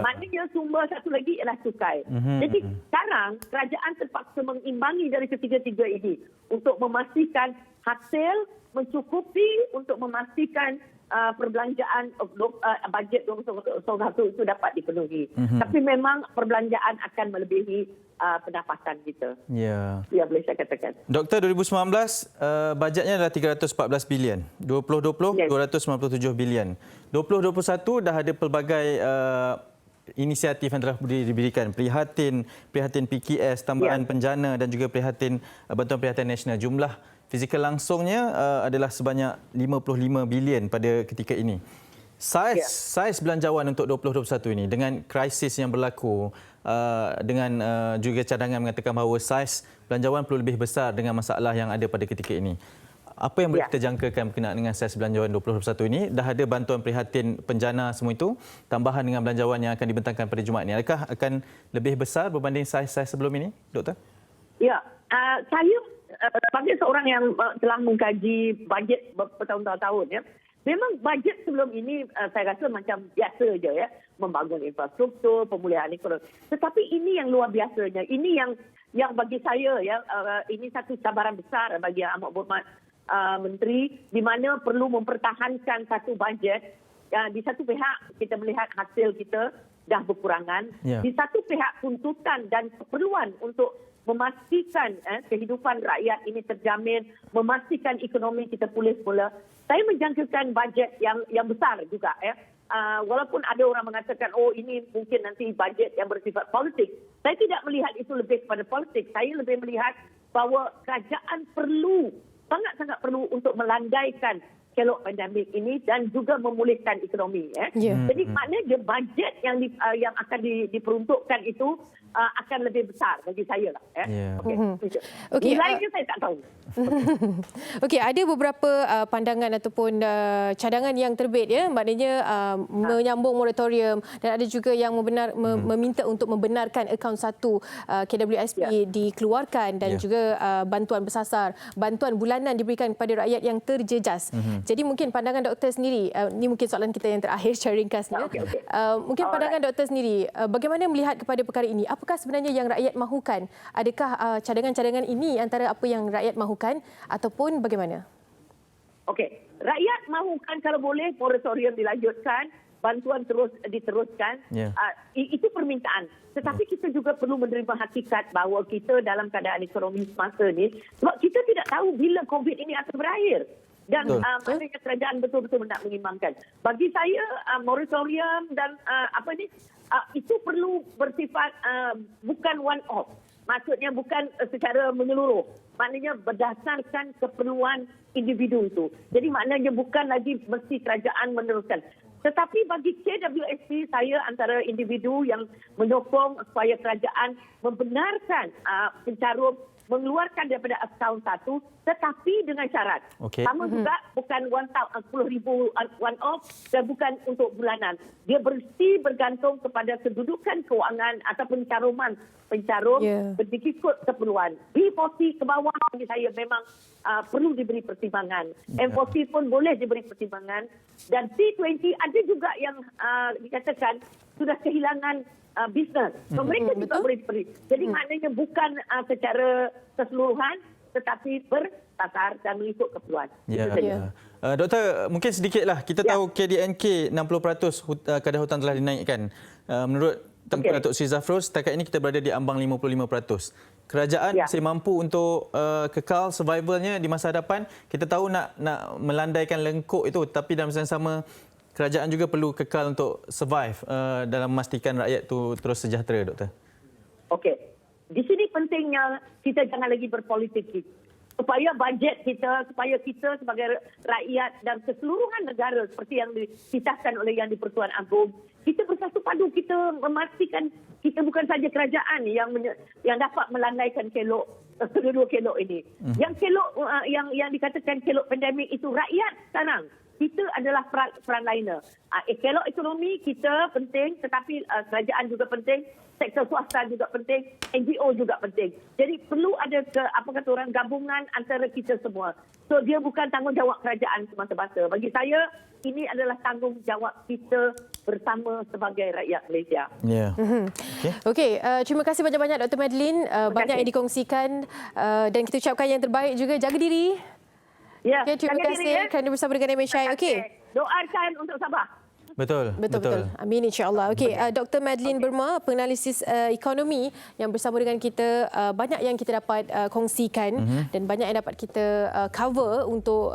Maknanya sumber satu lagi ialah cukai. Jadi sekarang kerajaan terpaksa mengimbangi dari ketiga-tiga ini untuk memastikan hasil mencukupi untuk memastikan perbelanjaan bajet 2021 itu dapat dipenuhi. Tapi memang perbelanjaan akan melebihi pendapatan kita. Ya, boleh saya katakan. Doktor, 2019 bajetnya adalah 314 bilion. 2020 297 bilion. 2021 dah ada pelbagai inisiatif yang telah diberikan, prihatin PKS, tambahan penjana dan juga bantuan prihatin nasional. Jumlah fizikal langsungnya adalah sebanyak 55 bilion pada ketika ini. Saiz belanjawan untuk 2021 ini dengan krisis yang berlaku, dengan juga cadangan mengatakan bahawa saiz belanjawan perlu lebih besar dengan masalah yang ada pada ketika ini. Apa yang boleh kita jangkakan berkenaan dengan saiz belanjawan 2021 ini? Dah ada bantuan prihatin penjana semua itu, tambahan dengan belanjawan yang akan dibentangkan pada Jumaat ini. Adakah akan lebih besar berbanding saiz-saiz sebelum ini, Doktor? Ya, saya sebagai seorang yang telah mengkaji bajet bertahun-tahun, memang bajet sebelum ini saya rasa macam biasa je membangun infrastruktur, pemulihan ekonomi. Tetapi ini yang luar biasanya. Ini yang bagi saya ini satu cabaran besar bagi amat berhormat menteri, di mana perlu mempertahankan satu bajet. Di satu pihak kita melihat hasil kita dah berkurangan. Di satu pihak tuntutan dan keperluan untuk memastikan kehidupan rakyat ini terjamin, memastikan ekonomi kita pulih semula. Saya menjangkakan bajet yang besar juga. Walaupun ada orang mengatakan, ini mungkin nanti bajet yang bersifat politik. Saya tidak melihat itu lebih kepada politik. Saya lebih melihat bahawa kerajaan sangat-sangat perlu untuk melandaikan kelok pandemik ini dan juga memulihkan ekonomi. Jadi maknanya bajet yang akan diperuntukkan itu akan lebih besar bagi saya lah. Nilainya saya tak tahu. Okey, ada beberapa pandangan ataupun cadangan yang terbit, maknanya menyambung moratorium, dan ada juga yang meminta untuk membenarkan akaun 1 KWSP dikeluarkan dan juga bantuan bersasar, bantuan bulanan diberikan kepada rakyat yang terjejas. Jadi mungkin pandangan doktor sendiri, ini mungkin soalan kita yang terakhir secara ringkasnya. Mungkin pandangan doktor sendiri, bagaimana melihat kepada perkara ini? Apakah sebenarnya yang rakyat mahukan? Adakah cadangan-cadangan ini antara apa yang rakyat mahukan ataupun bagaimana? Okey, rakyat mahukan kalau boleh moratorium dilanjutkan, bantuan terus diteruskan. Itu permintaan. Tetapi kita juga perlu menerima hakikat bahawa kita dalam keadaan ekonomi semasa ini, sebab kita tidak tahu bila COVID ini akan berakhir. Dan maknanya kerajaan betul-betul nak mengimbangkan. Bagi saya, moratorium dan itu perlu bersifat bukan one off. Maksudnya bukan secara menyeluruh. Maknanya berdasarkan keperluan individu itu. Jadi maknanya bukan lagi mesti kerajaan meneruskan. Tetapi bagi KWSP, saya antara individu yang menyokong supaya kerajaan membenarkan pencarum mengeluarkan daripada akaun 1, tetapi dengan syarat. Sama juga bukan 10,000 one off dan bukan untuk bulanan. Dia mesti bergantung kepada kedudukan keuangan atau pencarum berikut keperluan. B40 ke bawah bagi saya memang perlu diberi pertimbangan. M40 pun boleh diberi pertimbangan. Dan T20 ada juga yang dikatakan sudah kehilangan bisnes. So, mereka juga boleh diberi. Jadi maknanya bukan secara keseluruhan tetapi bertasar dan mengikut keperluan. Doktor, mungkin sedikitlah. Kita tahu KDNK 60% kadar hutan telah dinaikkan. Menurut Tengku Datuk Sri Zafrus, setakat ini kita berada di ambang 55%. Kerajaan masih mampu untuk kekal survivalnya di masa hadapan. Kita tahu nak melandaikan lengkuk itu, tapi dalam masa yang sama kerajaan juga perlu kekal untuk survive dalam memastikan rakyat tu terus sejahtera, Doktor? Okey. Di sini pentingnya kita jangan lagi berpolitik. Supaya bajet kita, supaya kita sebagai rakyat dan keseluruhan negara seperti yang dititahkan oleh Yang di-Pertuan Agong, kita bersatu padu, kita memastikan kita bukan saja kerajaan yang dapat melandaikan kelok kedua kelok ini. Yang kelok yang dikatakan kelok pandemik itu rakyat sekarang. Kita adalah frontliner. Kelok ekonomi kita penting, tetapi kerajaan juga penting, sektor swasta juga penting, NGO juga penting. Jadi perlu ada gabungan antara kita semua. So dia bukan tanggungjawab kerajaan semata-mata. Bagi saya ini adalah tanggungjawab kita bersama sebagai rakyat Malaysia. Ya. Okey, terima kasih banyak-banyak Dr. Madeline. Banyak yang dikongsikan dan kita ucapkan yang terbaik juga. Jaga diri. Ya, okay, terima kasih kerana bersama dengan MSI. Okey. Doakan untuk Sabah. Betul. Amin, insya-Allah. Okey, Dr. Madeline Burma, penganalisis ekonomi yang bersama dengan kita, banyak yang kita dapat kongsikan dan banyak yang dapat kita cover untuk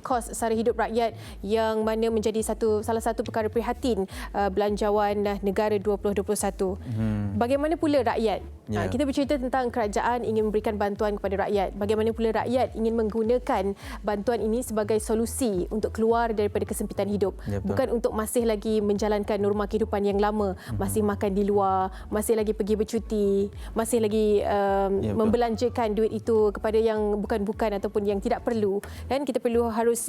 kos sara hidup rakyat yang mana menjadi salah satu perkara prihatin belanjawan negara 2021. Bagaimana pula rakyat? Kita bercerita tentang kerajaan ingin memberikan bantuan kepada rakyat. Bagaimana pula rakyat ingin menggunakan bantuan ini sebagai solusi untuk keluar daripada kesempitan hidup. Bukan untuk masih lagi menjalankan norma kehidupan yang lama, masih makan di luar, masih lagi pergi bercuti, masih lagi membelanjakan duit itu kepada yang bukan-bukan ataupun yang tidak perlu. Dan kita perlu harus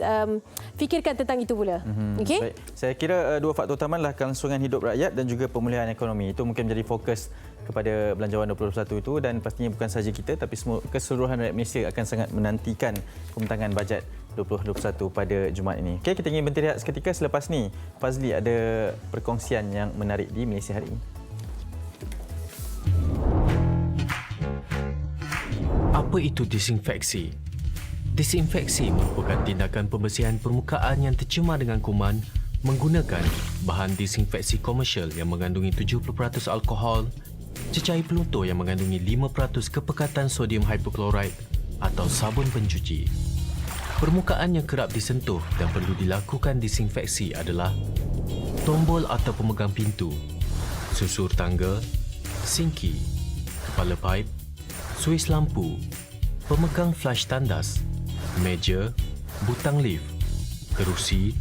fikirkan tentang itu pula. Okey? Baik. Saya kira dua faktor utama adalah kelangsungan hidup rakyat dan juga pemulihan ekonomi. Itu mungkin menjadi fokus kepada belanjawan 2021 itu, dan pastinya bukan sahaja kita tapi semua keseluruhan rakyat Malaysia akan sangat menantikan pembentangan bajet 2021 pada Jumaat ini. Okey, kita ingin berhenti rehat seketika. Selepas ni Fazli ada perkongsian yang menarik di Malaysia hari ini. Apa itu disinfeksi? Disinfeksi merupakan tindakan pembersihan permukaan yang tercemar dengan kuman menggunakan bahan disinfeksi komersial yang mengandungi 70% alkohol, cecair peluntur yang mengandungi 5% kepekatan sodium hypochlorite atau sabun pencuci. Permukaan yang kerap disentuh dan perlu dilakukan disinfeksi adalah tombol atau pemegang pintu, susur tangga, sinki, kepala paip, suis lampu, pemegang flash tandas, meja, butang lift, kerusi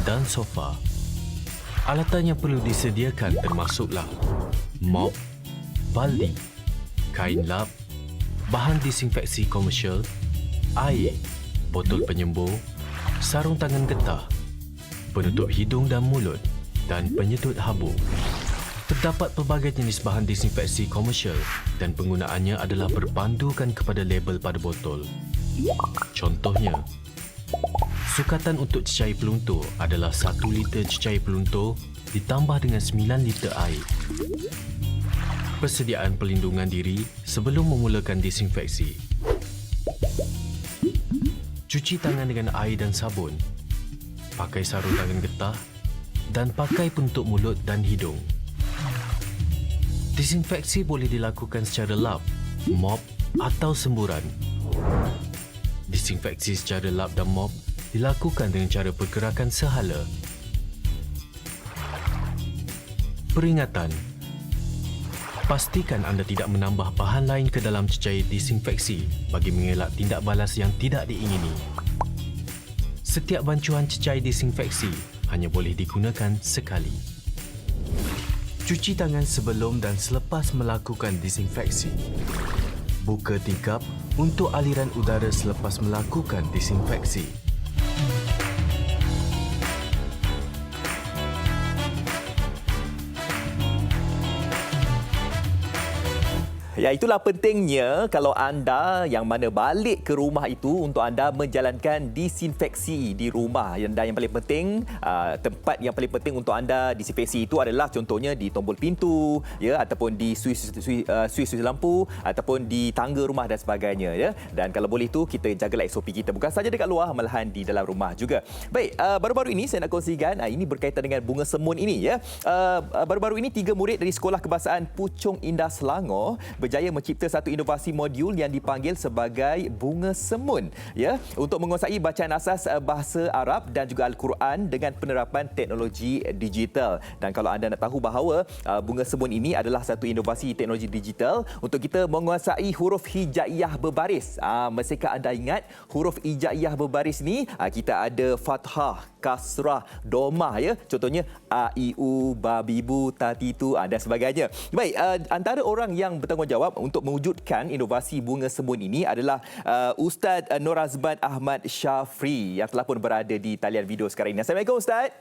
dan sofa. Alatan yang perlu disediakan termasuklah mop, baldi, kain lap, bahan disinfeksi komersial, air, botol penyembur, sarung tangan getah, penutup hidung dan mulut dan penyedut habuk. Terdapat pelbagai jenis bahan disinfeksi komersial dan penggunaannya adalah berpandukan kepada label pada botol. Contohnya, sukatan untuk cecair peluntur adalah 1 liter cecair peluntur ditambah dengan 9 liter air. Persediaan perlindungan diri sebelum memulakan disinfeksi. Cuci tangan dengan air dan sabun, pakai sarung tangan getah dan pakai penutup mulut dan hidung. Disinfeksi boleh dilakukan secara lap, mop atau semburan. Disinfeksi secara lap dan mop dilakukan dengan cara pergerakan sehala. Peringatan: pastikan anda tidak menambah bahan lain ke dalam cecair disinfeksi bagi mengelak tindak balas yang tidak diingini. Setiap bancuan cecair disinfeksi hanya boleh digunakan sekali. Cuci tangan sebelum dan selepas melakukan disinfeksi. Buka tingkap untuk aliran udara selepas melakukan disinfeksi. Ya, itulah pentingnya kalau anda yang mana balik ke rumah itu untuk anda menjalankan disinfeksi di rumah. Dan yang paling penting, tempat yang paling penting untuk anda disinfeksi itu adalah contohnya di tombol pintu, ya, ataupun di suis lampu, ataupun di tangga rumah dan sebagainya, ya. Dan kalau boleh itu kita jagalah SOP kita, bukan saja dekat luar, malahan di dalam rumah juga. Baik, baru-baru ini saya nak kongsikan, ini berkaitan dengan bunga semun ini, ya. Baru-baru ini 3 murid dari Sekolah Kebahasaan Puchong Indah Selangor berjaya mencipta satu inovasi modul yang dipanggil sebagai Bunga Semun, ya, untuk menguasai bacaan asas bahasa Arab dan juga Al-Quran dengan penerapan teknologi digital. Dan kalau anda nak tahu bahawa Bunga Semun ini adalah satu inovasi teknologi digital untuk kita menguasai huruf hijaiyah berbaris. Mestikah anda ingat huruf hijaiyah berbaris ni kita ada fathah, kasrah, domah, ya. Contohnya a, i, u, ba, bi, bu, ta, ti, tu dan sebagainya. Baik, antara orang yang bertanggungjawab untuk mewujudkan inovasi Bunga Semun ini adalah Ustaz Nur Azman Ahmad Syafri yang telah pun berada di talian video sekarang ini. Assalamualaikum Ustaz.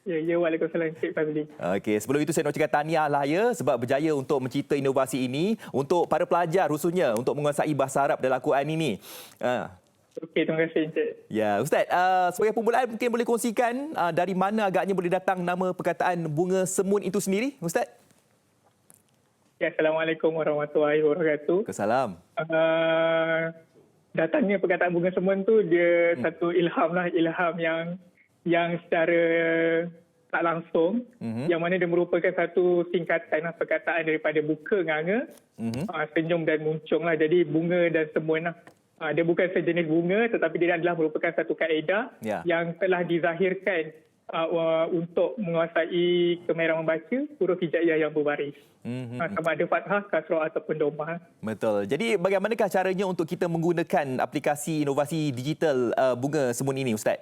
Ya, waalaikumsalam Cik Fazli. Okey, sebelum itu saya nak ucapkan tahniah lah, ya, sebab berjaya untuk mencipta inovasi ini untuk para pelajar khususnya untuk menguasai bahasa Arab dalam Al-Quran ini. Okey, terima kasih Encik. Ya, Ustaz, sebagai permulaan mungkin boleh kongsikan dari mana agaknya boleh datang nama perkataan Bunga Semun itu sendiri, Ustaz? Ya, Assalamualaikum warahmatullahi wabarakatuh. Kesalam. Datangnya perkataan Bunga Semun tu dia satu ilham yang secara tak langsung, yang mana dia merupakan satu singkatan perkataan daripada buka nganga, senyum dan muncung lah. Jadi bunga dan semun lah. Dia bukan sejenis bunga tetapi dia adalah merupakan satu kaedah yang telah dizahirkan untuk menguasai kemahiran membaca huruf hijaiyah yang berbaris. Sama ada fathah, kasrah ataupun domah. Betul. Jadi bagaimanakah caranya untuk kita menggunakan aplikasi inovasi digital Bunga Semun ini, Ustaz?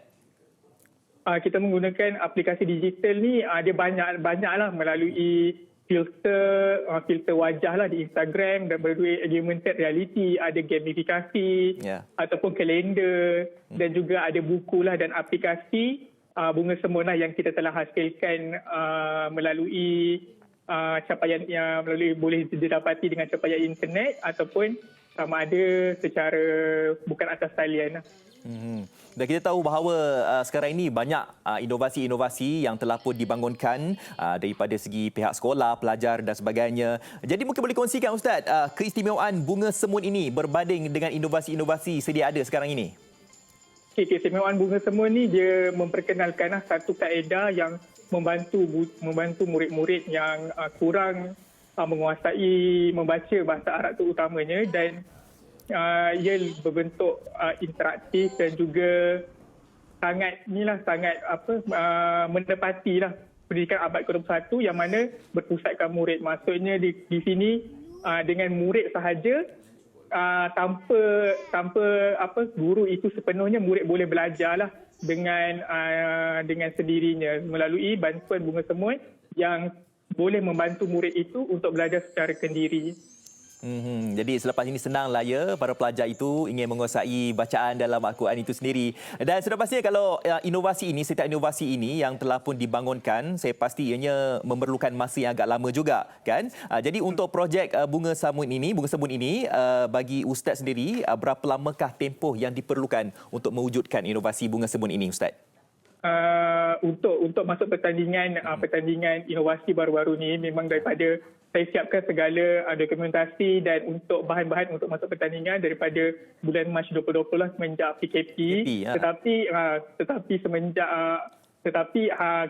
Kita menggunakan aplikasi digital ni dia banyaklah melalui filter wajah lah di Instagram dan melalui augmented reality, ada gamifikasi ataupun kalender dan juga ada buku lah dan aplikasi Bunga Semun lah yang kita telah hasilkan melalui capaian yang boleh didapati dengan capaian internet ataupun sama ada secara bukan atas talian lah. Dan kita tahu bahawa sekarang ini banyak inovasi-inovasi yang telah pun dibangunkan daripada segi pihak sekolah, pelajar dan sebagainya. Jadi mungkin boleh kongsikan Ustaz keistimewaan Bunga Semun ini berbanding dengan inovasi-inovasi sedia ada sekarang ini. Keistimewaan Bunga Semun ni dia memperkenalkan satu kaedah yang membantu murid-murid yang kurang menguasai membaca bahasa Arab tu utamanya, dan ia berbentuk interaktif dan juga sangat menepatilah pendidikan abad ke-21 yang mana berpusatkan murid. Maksudnya di sini dengan murid sahaja tanpa guru itu sepenuhnya murid boleh belajarlah dengan sendirinya melalui bantuan Bunga Semun yang boleh membantu murid itu untuk belajar secara sendiri. Jadi selepas ini senanglah, ya, para pelajar itu ingin menguasai bacaan dalam Al-Quran itu sendiri. Dan sudah pastinya kalau setiap inovasi ini yang telah pun dibangunkan, saya pasti ianya memerlukan masa yang agak lama juga, kan? Jadi untuk projek Bunga Semun ini bagi Ustaz sendiri, berapa lamakah tempoh yang diperlukan untuk mewujudkan inovasi Bunga Semun ini, Ustaz? Untuk masuk pertandingan inovasi baru-baru ni memang daripada saya siapkan segala dokumentasi dan untuk bahan-bahan untuk masuk pertandingan daripada bulan Mac 2020 lah semenjak PKP. Tetapi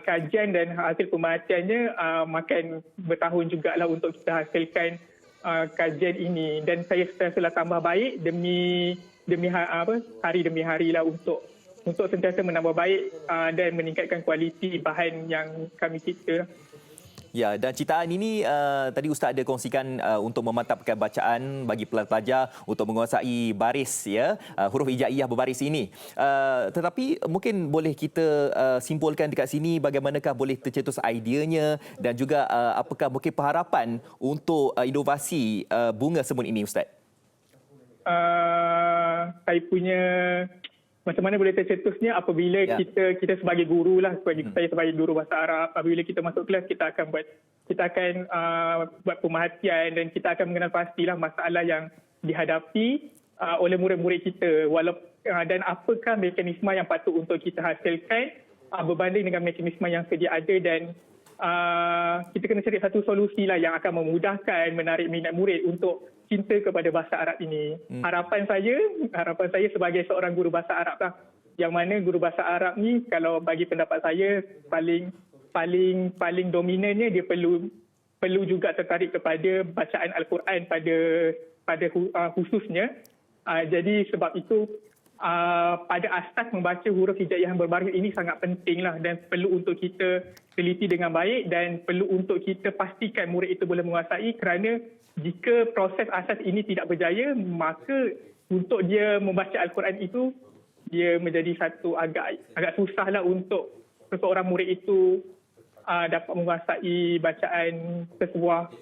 kajian dan hasil pemerhatiannya makan bertahun jugalah untuk kita hasilkan kajian ini, dan saya sentiasa tambah baik demi hari demi hari lah untuk sentiasa menambah baik dan meningkatkan kualiti bahan yang kami cipta. Ya, dan ciptaan ini tadi Ustaz ada kongsikan untuk memantapkan bacaan bagi pelajar untuk menguasai baris, ya, huruf hijaiyah berbaris ini. Tetapi mungkin boleh kita simpulkan dekat sini bagaimanakah boleh tercetus ideanya dan juga apakah mungkin pengharapan untuk inovasi Bunga Semun ini, Ustaz? Saya punya macam mana boleh tercetusnya apabila kita sebagai guru lah, saya sebagai guru bahasa Arab, apabila kita masuk kelas kita akan buat pemerhatian dan kita akan mengenal pastilah masalah yang dihadapi oleh murid-murid kita, dan apakah mekanisme yang patut untuk kita hasilkan berbanding dengan mekanisme yang sedia ada, dan kita kena cari satu solusi lah yang akan memudahkan menarik minat murid untuk cinta kepada bahasa Arab ini. Harapan saya sebagai seorang guru bahasa Arab lah, yang mana guru bahasa Arab ni kalau bagi pendapat saya paling dominannya dia perlu perlu juga tertarik kepada bacaan Al-Quran pada khususnya. Jadi sebab itu pada asas membaca huruf hijaiyah yang berbaris ini sangat pentinglah dan perlu untuk kita teliti dengan baik dan perlu untuk kita pastikan murid itu boleh menguasai, kerana jika proses asas ini tidak berjaya, maka untuk dia membaca Al-Quran itu dia menjadi satu agak susahlah untuk seseorang murid itu dapat menguasai bacaan sesebuah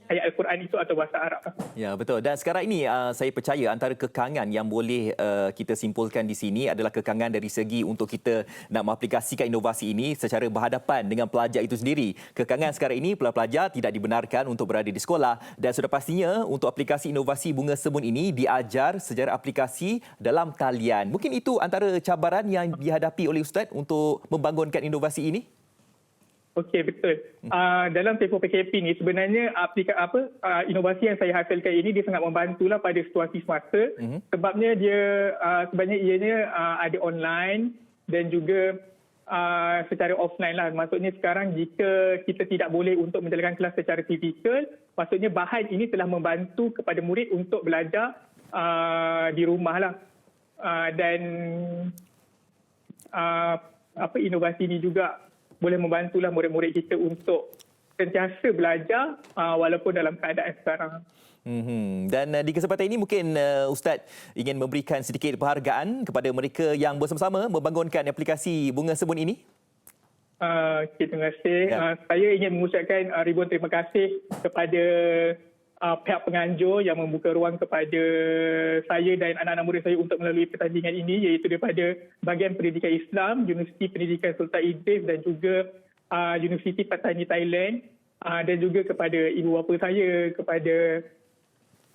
ayat Al-Quran itu atau bahasa Arab. Ya, betul. Dan sekarang ini saya percaya antara kekangan yang boleh kita simpulkan di sini adalah kekangan dari segi untuk kita nak mengaplikasikan inovasi ini secara berhadapan dengan pelajar itu sendiri. Kekangan sekarang ini pelajar tidak dibenarkan untuk berada di sekolah dan sudah pastinya untuk aplikasi inovasi bunga semun ini diajar sejarah aplikasi dalam talian. Mungkin itu antara cabaran yang dihadapi oleh Ustaz untuk membangunkan inovasi ini? Okey, betul. Dalam tempoh PKP ni sebenarnya inovasi yang saya hasilkan ini dia sangat membantulah pada situasi semasa. Sebabnya sebenarnya ianya ada online dan juga secara offline lah. Maksudnya sekarang jika kita tidak boleh untuk menjalankan kelas secara fizikal, maksudnya bahan ini telah membantu kepada murid untuk belajar di rumah lah. Dan inovasi ini juga boleh membantulah murid-murid kita untuk sentiasa belajar walaupun dalam keadaan sekarang. Dan di kesempatan ini mungkin Ustaz ingin memberikan sedikit penghargaan kepada mereka yang bersama-sama membangunkan aplikasi Bunga Semun ini. Terima kasih. Saya ingin mengucapkan ribuan terima kasih kepada pihak penganjur yang membuka ruang kepada saya dan anak-anak murid saya untuk melalui pertandingan ini, iaitu daripada Bahagian Pendidikan Islam, Universiti Pendidikan Sultan Idris dan juga Universiti Patani Thailand, dan juga kepada ibu bapa saya, kepada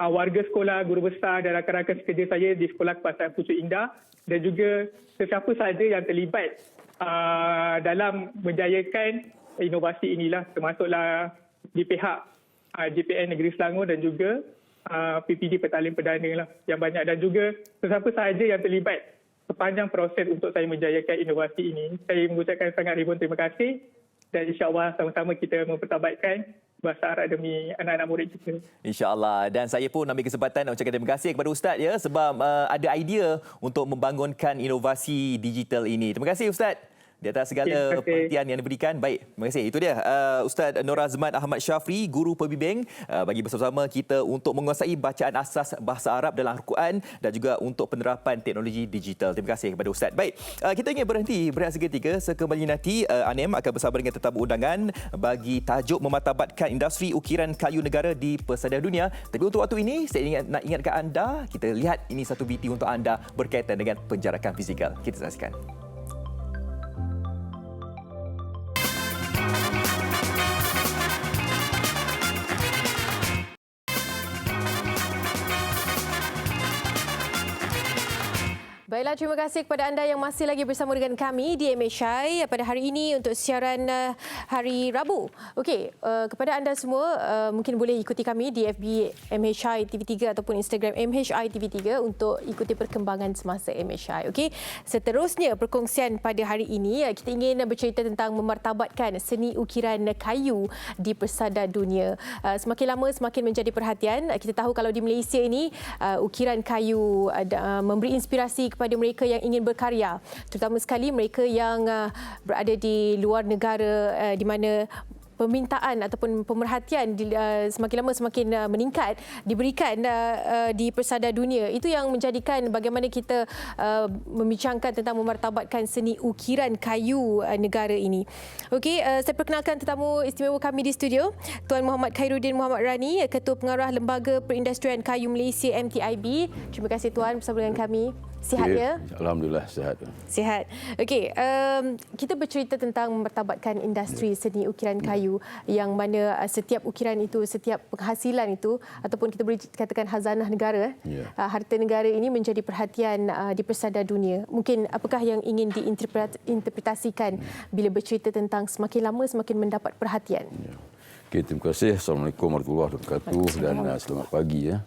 warga sekolah, guru besar dan rakan-rakan sekerja saya di Sekolah Kebangsaan Pucuk Indah, dan juga sesiapa sahaja yang terlibat dalam menjayakan inovasi inilah, termasuklah di pihak JPN Negeri Selangor dan juga PPD Petaling Perdana lah yang banyak, dan juga sesiapa sahaja yang terlibat sepanjang proses untuk saya menjayakan inovasi ini. Saya mengucapkan sangat ribuan terima kasih dan insya-Allah sama-sama kita mempertabatkan bahasa Arab demi anak-anak murid kita. InsyaAllah. Dan saya pun ambil kesempatan nak ucapkan terima kasih kepada Ustaz ya sebab ada idea untuk membangunkan inovasi digital ini. Terima kasih Ustaz di atas segala perhatian yang diberikan. Baik, terima kasih. Itu dia Ustaz Nur Azman Ahmad Syafri, guru pembimbing bagi bersama-sama kita untuk menguasai bacaan asas bahasa Arab dalam Al-Quran dan juga untuk penerapan teknologi digital. Terima kasih kepada Ustaz. Baik, kita ingin berehat seketika. Sekembali nanti Anem akan bersama dengan tetamu undangan bagi tajuk mematabatkan industri ukiran kayu negara di pesada dunia. Tapi untuk waktu ini saya nak ingatkan anda, kita lihat ini satu video untuk anda berkaitan dengan penjarakan fizikal. Kita saksikan. Baiklah, terima kasih kepada anda yang masih lagi bersama dengan kami di MHI pada hari ini untuk siaran hari Rabu. Okey, kepada anda semua mungkin boleh ikuti kami di FB MHI TV3 ataupun Instagram MHI TV3 untuk ikuti perkembangan semasa MHI. Okey, seterusnya perkongsian pada hari ini kita ingin bercerita tentang memartabatkan seni ukiran kayu di pesada dunia. Semakin lama semakin menjadi perhatian. Kita tahu kalau di Malaysia ini ukiran kayu memberi inspirasi kepada mereka yang ingin berkarya, terutama sekali mereka yang berada di luar negara di mana permintaan ataupun pemerhatian semakin lama semakin meningkat diberikan di pesada dunia. Itu yang menjadikan bagaimana kita membincangkan tentang memartabatkan seni ukiran kayu negara ini. Okey, saya perkenalkan tetamu istimewa kami di studio, Tuan Muhammad Khairuddin Muhammad Rani, Ketua Pengarah Lembaga Perindustrian Kayu Malaysia MTIB. Terima kasih Tuan bersama dengan kami. Sihat ya? Alhamdulillah sihat. Sihat. Okey, kita bercerita tentang memartabatkan industri seni ukiran kayu yang mana setiap ukiran itu, setiap penghasilan itu ataupun kita boleh katakan khazanah negara, harta negara ini menjadi perhatian di pesada dunia. Mungkin apakah yang ingin diinterpretasikan bila bercerita tentang semakin lama semakin mendapat perhatian? Okay, terima kasih. Assalamualaikum warahmatullahi wabarakatuh dan selamat pagi ya.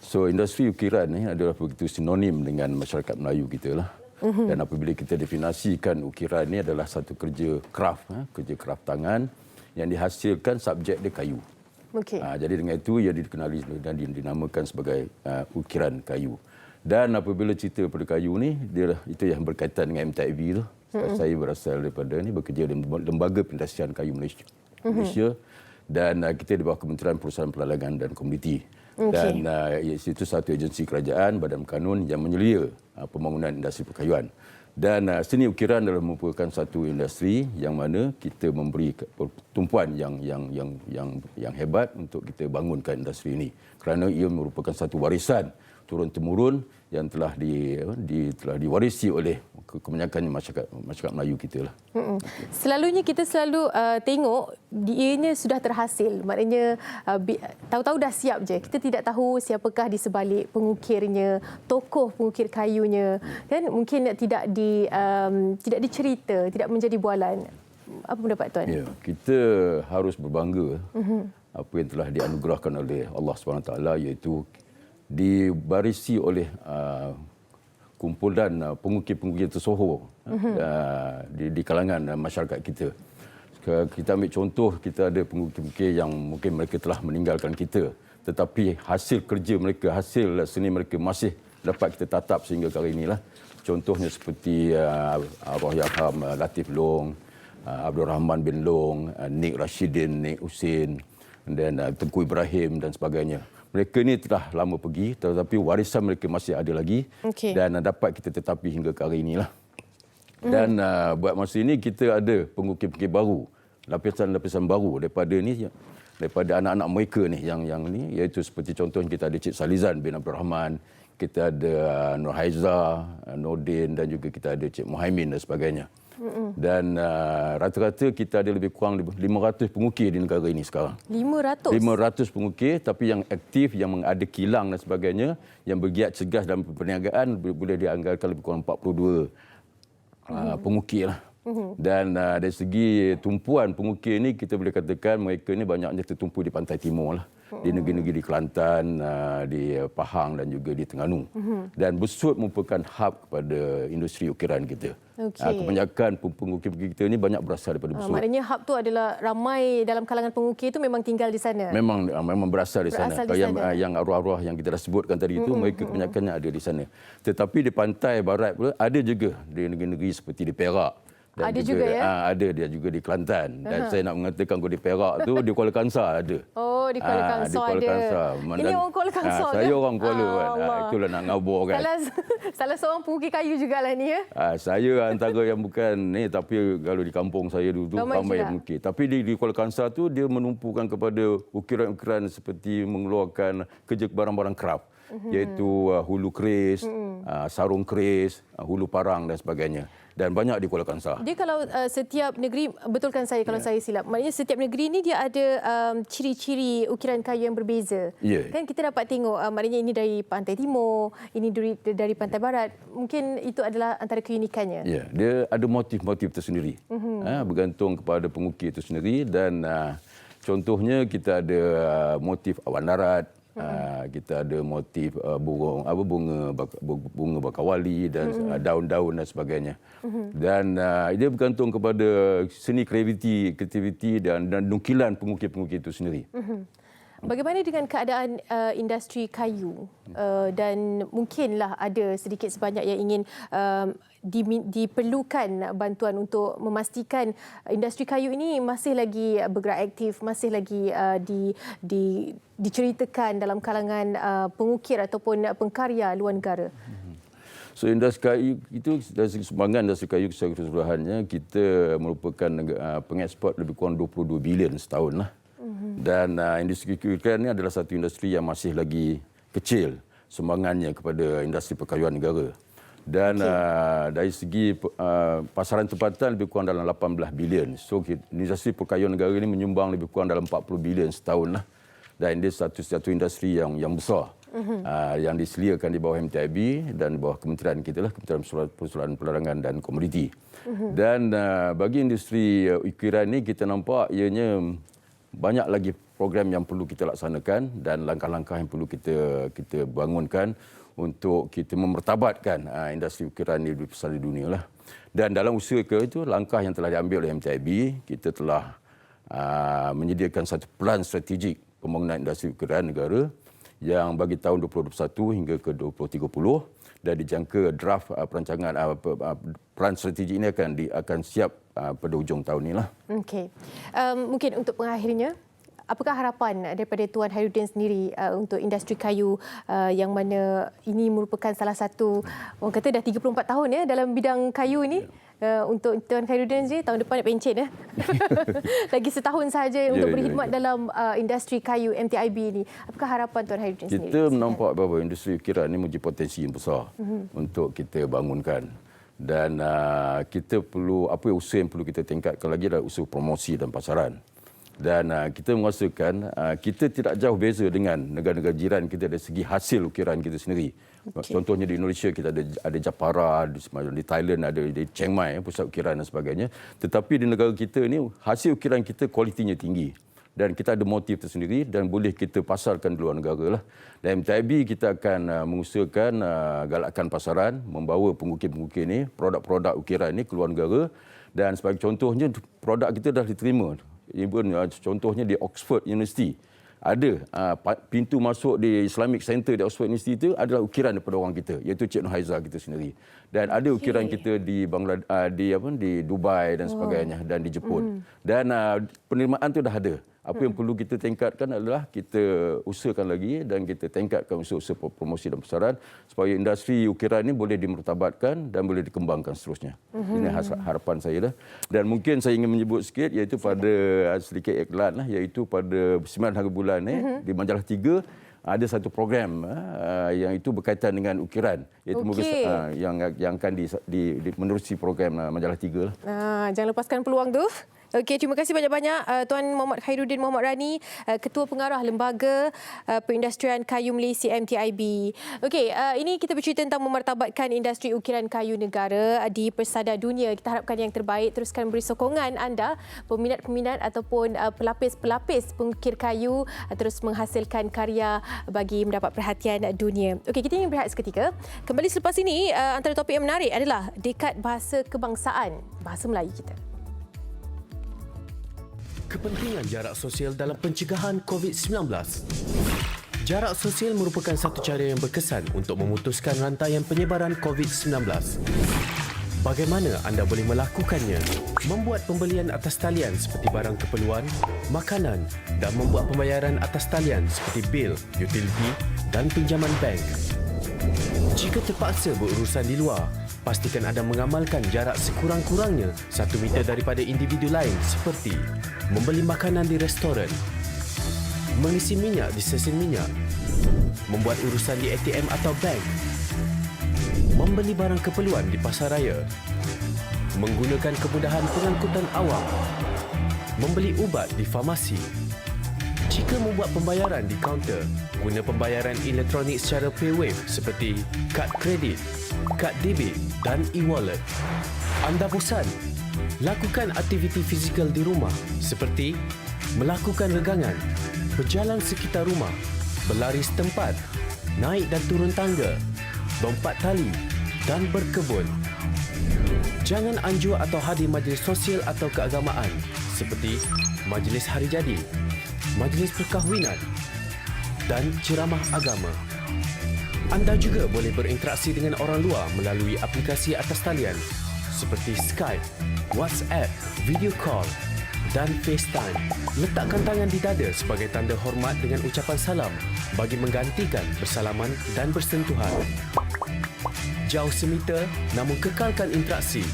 So industri ukiran ni adalah begitu sinonim dengan masyarakat Melayu kita lah. Dan apabila kita definisikan ukiran ni adalah satu kerja craft, kerja craft tangan yang dihasilkan subjek dia kayu. Okey. Jadi dengan itu ia dikenali dan dinamakan sebagai ukiran kayu. Dan apabila cerita pada kayu ni, itu yang berkaitan dengan MTIB tu. Saya berasal daripada bekerja di Lembaga Pendestrian Kayu Malaysia. Dan kita di bawah Kementerian Perusahaan Perdagangan dan Komuniti. Dan itu satu agensi kerajaan, badan kanun yang menyelia pembangunan industri perkayuan. Dan seni ukiran adalah merupakan satu industri yang mana kita memberi tumpuan yang hebat untuk kita bangunkan industri ini. Kerana ia merupakan satu warisan turun-temurun yang telah diwarisi oleh kebanyakan masyarakat Melayu kita lah. Selalunya kita selalu tengok ianya sudah terhasil. Maknanya tahu-tahu dah siap je. Kita tidak tahu siapakah di sebalik pengukirnya, tokoh pengukir kayunya. Kan mungkin tidak dicerita, tidak menjadi bualan. Apa pendapat Tuan? Ya, kita harus berbangga apa yang telah dianugerahkan oleh Allah SWT, iaitu dibarisi oleh kumpulan pengukir-pengukir tersohor di kalangan masyarakat kita. Kita ambil contoh, kita ada pengukir-pengukir yang mungkin mereka telah meninggalkan kita, tetapi hasil kerja mereka, hasil seni mereka masih dapat kita tatap sehingga kali inilah. Contohnya seperti Arwahyagham Latif Long, Abdul Rahman bin Long, Nik Rashidin, Nik Husin, dan Tengku Ibrahim dan sebagainya. Mereka ni telah lama pergi, tetapi warisan mereka masih ada lagi dan dapat kita tetapi hingga ke hari inilah. Dan buat masa ini kita ada pengukir-pengukir baru, lapisan-lapisan baru daripada anak-anak mereka ni yang ni, iaitu seperti contohnya kita ada Cik Salizan bin Abdul Rahman, kita ada Nur Haiza, Nordin dan juga kita ada Cik Muhaimin dan sebagainya. Dan rata-rata kita ada lebih kurang 500 pengukir di negara ini sekarang. 500 pengukir, tapi yang aktif, yang ada kilang dan sebagainya, yang bergiat cegas dalam perniagaan boleh dianggarkan lebih kurang 42 pengukir lah. Dan dari segi tumpuan pengukir ini, kita boleh katakan mereka ini banyaknya tertumpu di pantai timur lah. Di negeri-negeri di Kelantan, di Pahang dan juga di Terengganu. Dan Besut merupakan hub kepada industri ukiran kita. Kebanyakan pengukir kita ini banyak berasal daripada Besut. Maknanya hub tu adalah ramai dalam kalangan pengukir itu memang tinggal di sana. Memang berasal di sana. Yang arwah-arwah yang kita dah sebutkan tadi itu, mereka kebanyakannya ada di sana. Tetapi di pantai barat pula ada juga di negeri-negeri seperti di Perak. Dan ada juga ya? Ada dia juga di Kelantan. Dan saya nak mengatakan kalau di Perak tu, di Kuala Kangsar ada. Oh, di Kuala Kangsar ada. Ini orang Kuala Kangsar ke? Saya orang Kuala kan. Itulah nak ngabur kan. Salah seorang pengukir kayu jugalah ni ya? Saya antara yang bukan ni, tapi kalau di kampung saya dulu ramai yang mengukir. Tapi di Kuala Kangsar tu dia menumpukan kepada ukiran-ukiran seperti mengeluarkan kerja barang-barang kraft. Iaitu hulu keris, sarung keris, hulu parang dan sebagainya. Dan banyak di Kuala Kangsar. Dia kalau setiap negeri, betulkan saya kalau saya silap, maknanya setiap negeri ni dia ada ciri-ciri ukiran kayu yang berbeza. Kan kita dapat tengok, maknanya ini dari pantai timur, ini dari pantai barat. Mungkin itu adalah antara keunikannya. Ya, dia ada motif-motif tersendiri. Bergantung kepada pengukir itu sendiri. Dan contohnya kita ada motif awan darat. Kita ada motif bunga bakawali dan daun-daun dan sebagainya. Dan dia bergantung kepada seni kreativiti dan nukilan pengukir-pengukir itu sendiri. Bagaimana dengan keadaan industri kayu dan mungkinlah ada sedikit sebanyak yang ingin diperlukan bantuan untuk memastikan industri kayu ini masih lagi bergerak aktif, masih lagi diceritakan dalam kalangan pengukir ataupun pengkarya luar negara. So industri kayu itu dari segi sumbangan industri kayu secara keseluruhannya kita merupakan pengeksport lebih kurang 22 bilion setahun lah. Dan industri kayu ini adalah satu industri yang masih lagi kecil sumbangannya kepada industri perkayuan negara. Dan dari segi pasaran tempatan lebih kurang dalam 18 bilion. So industri perkayuan negara ini menyumbang lebih kurang dalam 40 bilion setahun lah. Dan dia satu industri yang besar. Yang disediakan di bawah MTIB dan di bawah kementerian kita lah, Kementerian Perusahaan Perdagangan dan Komoditi. Dan bagi industri ukiran ini kita nampak ianya banyak lagi program yang perlu kita laksanakan dan langkah-langkah yang perlu kita bangunkan untuk kita memertabatkan industri ukiran ini di pasar dunia lah. Dan dalam usaha itu langkah yang telah diambil oleh MTIB, kita telah menyediakan satu pelan strategik pembangunan industri ukiran negara yang bagi tahun 2021 hingga ke 2030, dan dijangka draft perancangan peran strategi ini akan siap pada hujung tahun inilah. Okey. Mungkin untuk pengakhirnya, apakah harapan daripada Tuan Khairuddin sendiri untuk industri kayu yang mana ini merupakan salah satu, orang kata dah 34 tahun ya dalam bidang kayu ini. Untuk Tuan Khairuddin sendiri, tahun depan nak pencet ya. Lagi setahun saja untuk berkhidmat dalam industri kayu MTIB ini. Apakah harapan Tuan Khairuddin sendiri? Kita menampak bahawa industri ukiran ini mempunyai potensi yang besar untuk kita bangunkan. Dan kita perlu, apa usaha yang perlu kita tingkatkan lagi adalah usaha promosi dan pasaran. Dan kita merasakan kita tidak jauh beza dengan negara-negara jiran kita dari segi hasil ukiran kita sendiri. Okay. Contohnya di Indonesia kita ada Japara, di Thailand ada di Chiang Mai pusat ukiran dan sebagainya. Tetapi di negara kita ni hasil ukiran kita kualitinya tinggi. Dan kita ada motif tersendiri dan boleh kita pasarkan di luar negara lah. Dan MTIB kita akan mengusahakan galakkan pasaran, membawa pengukir-pengukir ni, produk-produk ukiran ni ke luar negara. Dan sebagai contohnya, produk kita dah diterima. Even contohnya di Oxford University. Ada pintu masuk di Islamic Center di Oxford University itu adalah ukiran daripada orang kita, iaitu Cik Nur Haiza kita sendiri. Dan ada ukiran kita di di Dubai dan sebagainya dan di Jepun. Dan penerimaan itu dah ada. Apa yang perlu kita tingkatkan adalah kita usahakan lagi dan kita tingkatkan usaha promosi dan pasaran supaya industri ukiran ini boleh dimertabatkan dan boleh dikembangkan seterusnya. Ini harapan saya dah. Dan mungkin saya ingin menyebut sikit iaitu pada sedikit iklan lah, iaitu pada 9 hari bulan di Majalah 3 ada satu program yang itu berkaitan dengan ukiran, iaitu yang akan menerusi program Majalah 3 lah. Jangan lepaskan peluang tu. Okey, terima kasih banyak-banyak Tuan Muhammad Khairuddin Muhammad Rani, Ketua Pengarah Lembaga Perindustrian Kayu Malaysia MTIB. Okey, ini kita bercerita tentang memartabatkan industri ukiran kayu negara di persada dunia. Kita harapkan yang terbaik, teruskan beri sokongan anda, peminat-peminat ataupun pelapis-pelapis pengukir kayu terus menghasilkan karya bagi mendapat perhatian dunia. Okey, kita ingin berehat seketika. Kembali selepas ini, antara topik yang menarik adalah Dekad Bahasa Kebangsaan, bahasa Melayu kita. Kepentingan jarak sosial dalam pencegahan COVID-19. Jarak sosial merupakan satu cara yang berkesan untuk memutuskan rantaian penyebaran COVID-19. Bagaimana anda boleh melakukannya? Membuat pembelian atas talian seperti barang keperluan, makanan dan membuat pembayaran atas talian seperti bil, utility dan pinjaman bank. Jika terpaksa berurusan di luar, pastikan anda mengamalkan jarak sekurang-kurangnya 1 meter daripada individu lain seperti membeli makanan di restoran, mengisi minyak di stesen minyak, membuat urusan di ATM atau bank, membeli barang keperluan di pasar raya, menggunakan kemudahan pengangkutan awam, membeli ubat di farmasi. Jika membuat pembayaran di kaunter, guna pembayaran elektronik secara PayWave seperti kad kredit, kad debit dan e-wallet. Anda bosan? Lakukan aktiviti fizikal di rumah seperti melakukan regangan, berjalan sekitar rumah, berlari setempat, naik dan turun tangga, lompat tali dan berkebun. Jangan anjur atau hadir majlis sosial atau keagamaan seperti majlis hari jadi, majlis perkahwinan dan ceramah agama. Anda juga boleh berinteraksi dengan orang luar melalui aplikasi atas talian seperti Skype, WhatsApp, video call dan FaceTime. Letakkan tangan di dada sebagai tanda hormat dengan ucapan salam bagi menggantikan bersalaman dan bersentuhan. Jauh semeter namun kekalkan interaksi.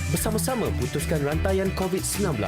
Bersama-sama putuskan rantaian COVID-19.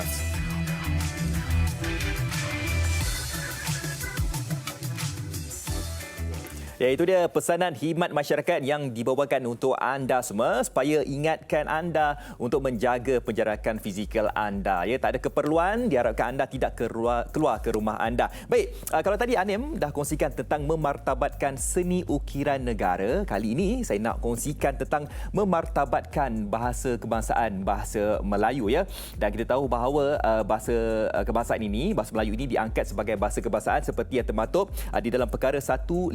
Ya, itu dia pesanan khidmat masyarakat yang dibawakan untuk anda semua supaya ingatkan anda untuk menjaga penjarakan fizikal anda. Ya, tak ada keperluan, diharapkan anda tidak keluar ke rumah anda. Baik, kalau tadi Anim dah kongsikan tentang memartabatkan seni ukiran negara, kali ini saya nak kongsikan tentang memartabatkan bahasa kebangsaan, bahasa Melayu ya. Dan kita tahu bahawa bahasa kebangsaan ini, bahasa Melayu ini diangkat sebagai bahasa kebangsaan seperti yang termaktub di dalam perkara 152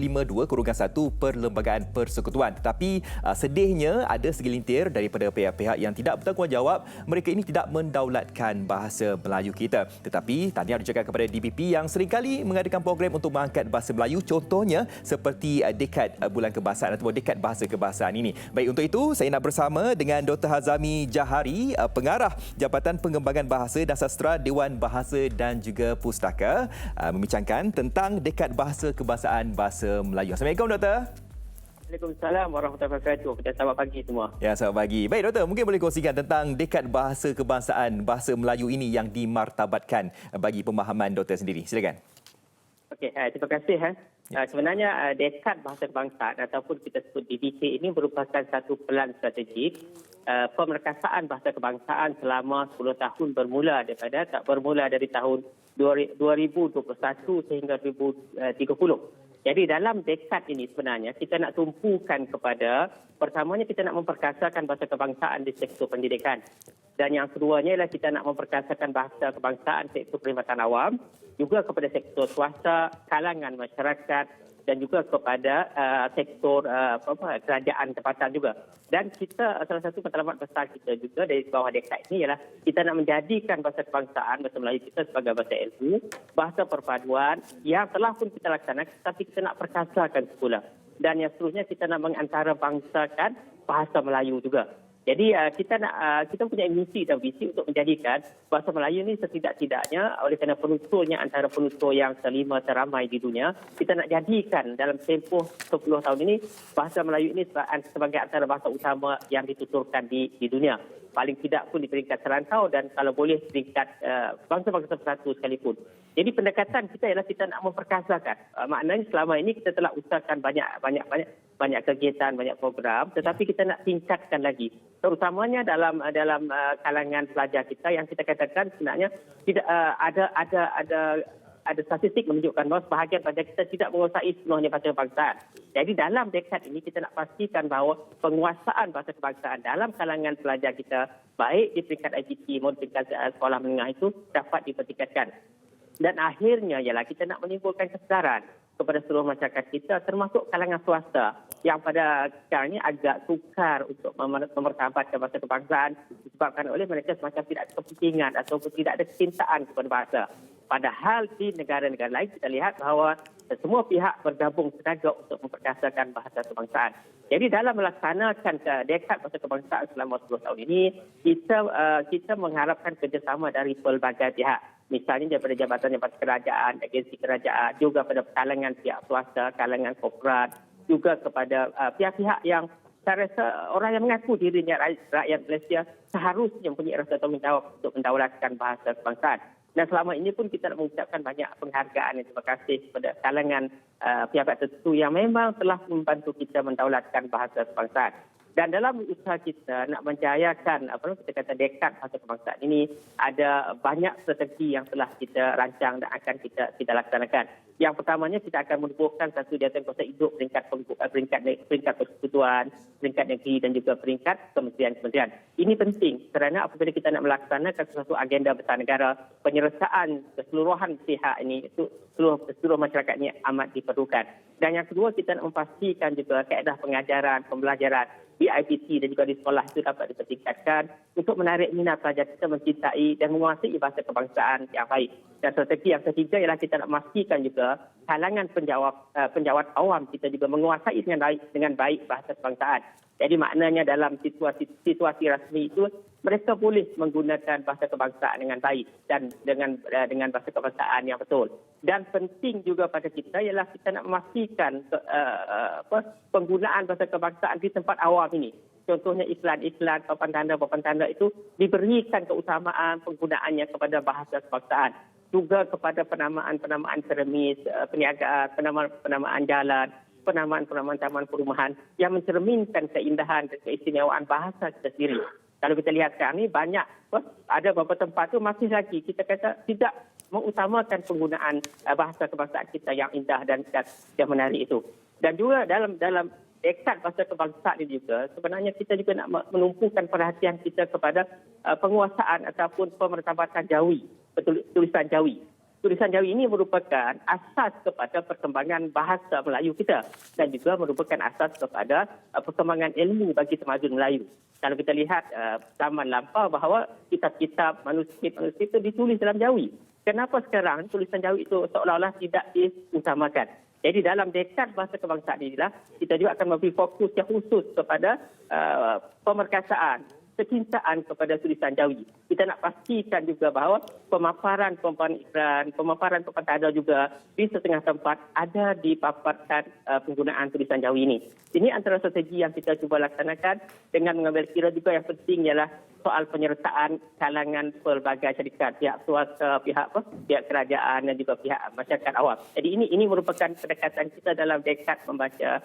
5-1 Perlembagaan Persekutuan. Tetapi sedihnya ada segelintir daripada pihak-pihak yang tidak bertanggungjawab, mereka ini tidak mendaulatkan bahasa Melayu kita. Tetapi tahniah diucapkan kepada DBP yang seringkali mengadakan program untuk mengangkat bahasa Melayu, contohnya seperti Dekad Bulan Kebahasaan atau Dekad Bahasa Kebahasaan ini. Baik, untuk itu saya nak bersama dengan Dr. Hazami Jahari, Pengarah Jabatan Pengembangan Bahasa dan Sastra Dewan Bahasa dan juga Pustaka, membincangkan tentang Dekad Bahasa Kebahasaan Bahasa Melayu. Assalamualaikum, Doktor. Waalaikumsalam warahmatullahi wabarakatuh. Selamat pagi semua. Ya, selamat pagi. Baik, Doktor, mungkin boleh kongsikan tentang Dekad Bahasa Kebangsaan Bahasa Melayu ini yang dimartabatkan bagi pemahaman Doktor sendiri. Silakan. Okey, terima kasih. Sebenarnya Dekad Bahasa Kebangsaan ataupun kita sebut DBK ini merupakan satu pelan strategik pemerkasaan bahasa kebangsaan selama 10 tahun bermula dari tahun 2021 sehingga 2030. Jadi dalam dekad ini sebenarnya kita nak tumpukan kepada, pertamanya kita nak memperkasakan bahasa kebangsaan di sektor pendidikan. Dan yang keduanya ialah kita nak memperkasakan bahasa kebangsaan sektor perkhidmatan awam, juga kepada sektor swasta, kalangan masyarakat dan juga kepada sektor kerajaan tempatan juga. Dan kita, salah satu matlamat besar kita juga dari bawah dekad ini ialah kita nak menjadikan bahasa kebangsaan, bahasa Melayu kita sebagai bahasa ilmu, bahasa perpaduan yang telah pun kita laksanakan, tapi kita nak perkasakan pula. Dan yang seterusnya kita nak mengantarabangsakan bahasa Melayu juga. Jadi kita punya misi dan visi untuk menjadikan bahasa Melayu ini setidak-tidaknya oleh kerana penuturnya antara penutur yang kelima teramai di dunia, kita nak jadikan dalam tempoh 10 tahun ini bahasa Melayu ini sebagai antara bahasa utama yang dituturkan di dunia. Paling tidak pun di peringkat serantau dan kalau boleh peringkat bangsa-bangsa persatu sekalipun. Jadi pendekatan kita ialah kita nak memperkasakan. Maknanya selama ini kita telah usahakan banyak kegiatan, banyak program, tetapi kita nak tingkatkan lagi. Terutamanya dalam kalangan pelajar kita yang kita katakan sebenarnya tidak ada statistik menunjukkan bahawa sebahagian pelajar kita tidak menguasai sepenuhnya bahasa kebangsaan. Jadi dalam dekad ini kita nak pastikan bahawa penguasaan bahasa kebangsaan dalam kalangan pelajar kita, baik di peringkat ICT maupun peringkat sekolah menengah itu dapat dipertingkatkan. Dan akhirnya ialah kita nak menimbulkan kesedaran kepada seluruh masyarakat kita, termasuk kalangan swasta yang pada sekarang ini agak sukar untuk memertabatkan bahasa kebangsaan disebabkan oleh mereka semacam tidak ada kepentingan ataupun tidak ada kecintaan kepada bahasa. Padahal di negara-negara lain kita lihat bahawa semua pihak bergabung tenaga untuk memperkasakan bahasa kebangsaan. Jadi dalam melaksanakan dekad bahasa kebangsaan selama 10 tahun ini, kita mengharapkan kerjasama dari pelbagai pihak. Misalnya daripada jabatan-jabatan kerajaan, agensi kerajaan, juga pada kalangan pihak swasta, kalangan korporat, juga kepada pihak-pihak yang saya rasa orang yang mengaku dirinya rakyat Malaysia seharusnya mempunyai rasa tanggungjawab untuk mendaulatkan bahasa kebangsaan. Dan selama ini pun kita nak mengucapkan banyak penghargaan dan terima kasih kepada kalangan pihak-pihak tertentu yang memang telah membantu kita mendaulatkan bahasa kebangsaan. Dan dalam usaha kita nak menjayakan kita kata dekad bahasa kebangsaan ini, ada banyak strategi yang telah kita rancang dan akan kita laksanakan. Yang pertamanya kita akan menubuhkan satu jabatan kuasa hidup peringkat persekutuan, peringkat negeri dan juga peringkat kementerian-kementerian. Ini penting kerana apabila kita nak melaksanakan sesuatu agenda besar negara, penyelesaian keseluruhan pihak ini itu seluruh masyarakat ini amat diperlukan. Dan yang kedua, kita nak memastikan juga kaedah pengajaran, pembelajaran di IPC dan juga di sekolah itu dapat dipertingkatkan untuk menarik minat pelajar kita mencintai dan menguasai bahasa kebangsaan yang baik. Dan strategi yang ketiga ialah kita nak memastikan juga kalangan penjawat awam kita juga menguasai dengan baik bahasa kebangsaan. Jadi maknanya dalam situasi rasmi itu mereka boleh menggunakan bahasa kebangsaan dengan baik dan dengan bahasa kebangsaan yang betul. Dan penting juga pada kita ialah kita nak memastikan penggunaan bahasa kebangsaan di tempat awam ini. Contohnya iklan-iklan, papan tanda itu diberikan keutamaan penggunaannya kepada bahasa kebangsaan. Juga kepada penamaan keremis, perniagaan, penamaan jalan, penamaan taman perumahan yang mencerminkan keindahan dan keistimewaan bahasa kita sendiri. Kalau kita lihat sekarang ini banyak, ada beberapa tempat tu masih lagi kita kata tidak mengutamakan penggunaan bahasa kebangsaan kita yang indah dan yang menarik itu. Dan juga dalam dekad bahasa kebangsaan ini juga sebenarnya kita juga nak menumpukan perhatian kita kepada penguasaan ataupun pemertabatan Jawi, tulisan Jawi. tulisan Jawi ini merupakan asas kepada perkembangan bahasa Melayu kita dan juga merupakan asas kepada perkembangan ilmu bagi tamadun Melayu. Kalau kita lihat zaman lampau bahawa kitab-kitab manuskrip itu ditulis dalam Jawi. Kenapa sekarang tulisan Jawi itu seolah-olah tidak diutamakan? Jadi dalam dekad bahasa kebangsaan inilah kita juga akan memberi fokus yang khusus kepada pemerkasaan, kecintaan kepada tulisan Jawi. Kita nak pastikan juga bahawa pemaparan Ikran, pemaparan Tada juga di setengah tempat ada dipaparkan penggunaan tulisan Jawi ini. Ini antara strategi yang kita cuba laksanakan dengan mengambil kira juga yang penting ialah soal penyertaan kalangan pelbagai syarikat, pihak swasta, pihak kerajaan dan juga pihak masyarakat awam. Jadi ini merupakan pendekatan kita dalam dekad membaca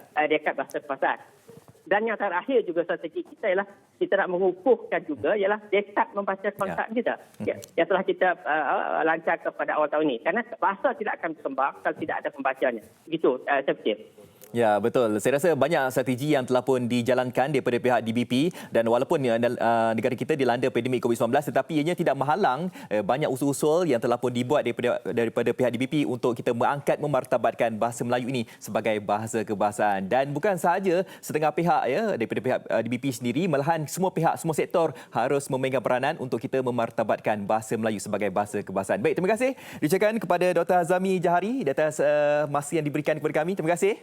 bahasa kebangsaan. Dan yang terakhir juga strategi kita ialah kita nak mengukuhkan juga ialah dekad membaca kebangsaan kita. Yang telah kita lancarkan pada awal tahun ini. Karena bahasa tidak akan berkembang kalau tidak ada pembacanya. Begitu saya fikir. Ya, betul. Saya rasa banyak strategi yang telah pun dijalankan daripada pihak DBP dan walaupun negara kita dilanda pandemik COVID-19 tetapi ianya tidak menghalang banyak usul-usul yang telah pun dibuat daripada pihak DBP untuk kita mengangkat memartabatkan bahasa Melayu ini sebagai bahasa kebangsaan. Dan bukan sahaja setengah pihak daripada pihak DBP sendiri, malahan semua pihak, semua sektor harus memegang peranan untuk kita memartabatkan bahasa Melayu sebagai bahasa kebangsaan. Baik, terima kasih diucapkan kepada Dr. Hazami Jahari di atas masa yang diberikan kepada kami. Terima kasih.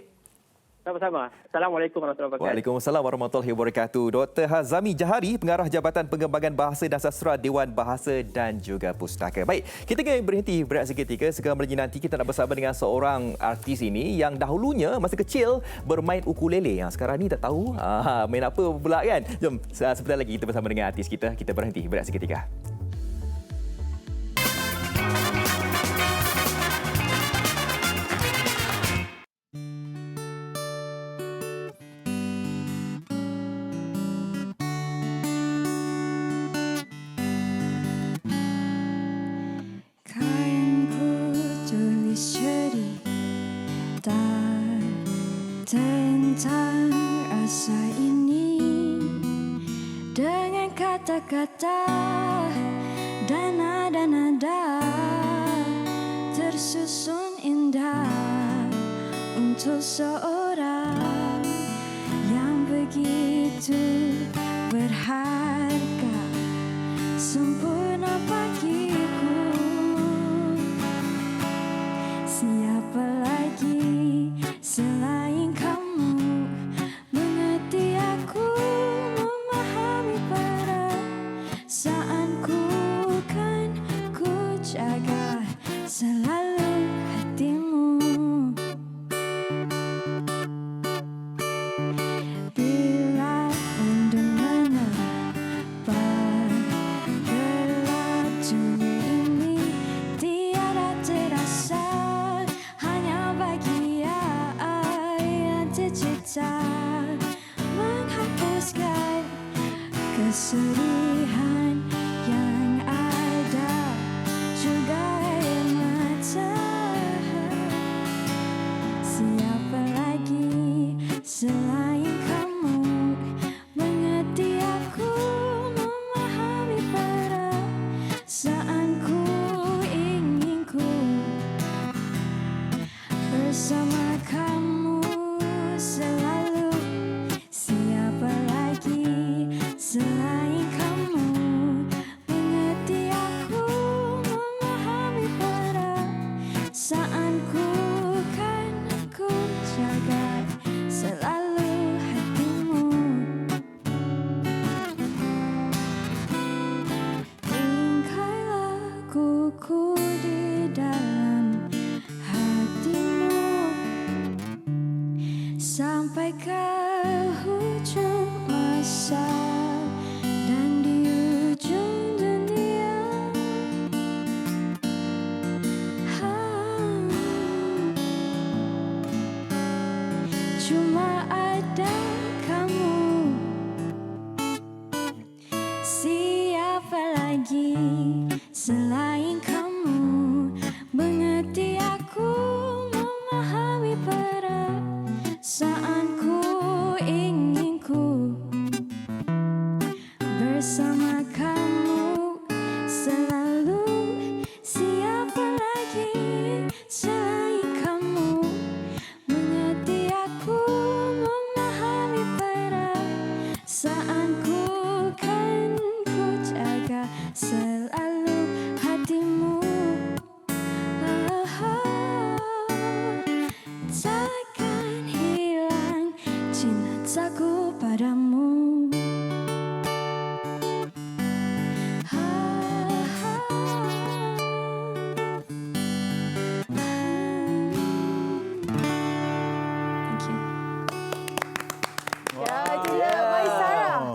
Sama-sama. Assalamualaikum warahmatullahi wabarakatuh. Waalaikumsalam warahmatullahi wabarakatuh. Dr. Hazami Jahari, Pengarah Jabatan Pengembangan Bahasa dan Sastra Dewan Bahasa dan juga Pustaka. Baik, kita akan berhenti berehat seketika. Segera lagi nanti kita nak bersama dengan seorang artis ini yang dahulunya masa kecil bermain ukulele. Sekarang ni tak tahu main apa pula kan. Jom, sebentar lagi kita bersama dengan artis kita. Kita berhenti berehat seketika. Tentang rasa ini dengan kata-kata dan nada-nada tersusun indah untuk seorang yang begitu berharga, sempurna bagiku. Siapa lagi selain kamu mengerti aku, memahami perasaanku, kan ku jaga selalu hatimu. Bila mendung menebar gelap dunia ini tiada terasa, hanya bahagia yang tercipta menghapuskan kesedihan yang ada, juga air mata. Siapa lagi selain kamu mengerti aku, memahami perasaanku, ingin ku bersama kamu selalu. Siapa lagi selain kamu mengerti aku, memahami perasaanku, kan ku jaga selalu hatimu. Ingkai laguku di dalam hatimu sampai ke hujung masa dan di ujung dunia. Cuma ada kamu. Siapa lagi selain kamu mengerti aku, memahami perasaanku, ingin ku bersama kamu selalu. Siapa lagi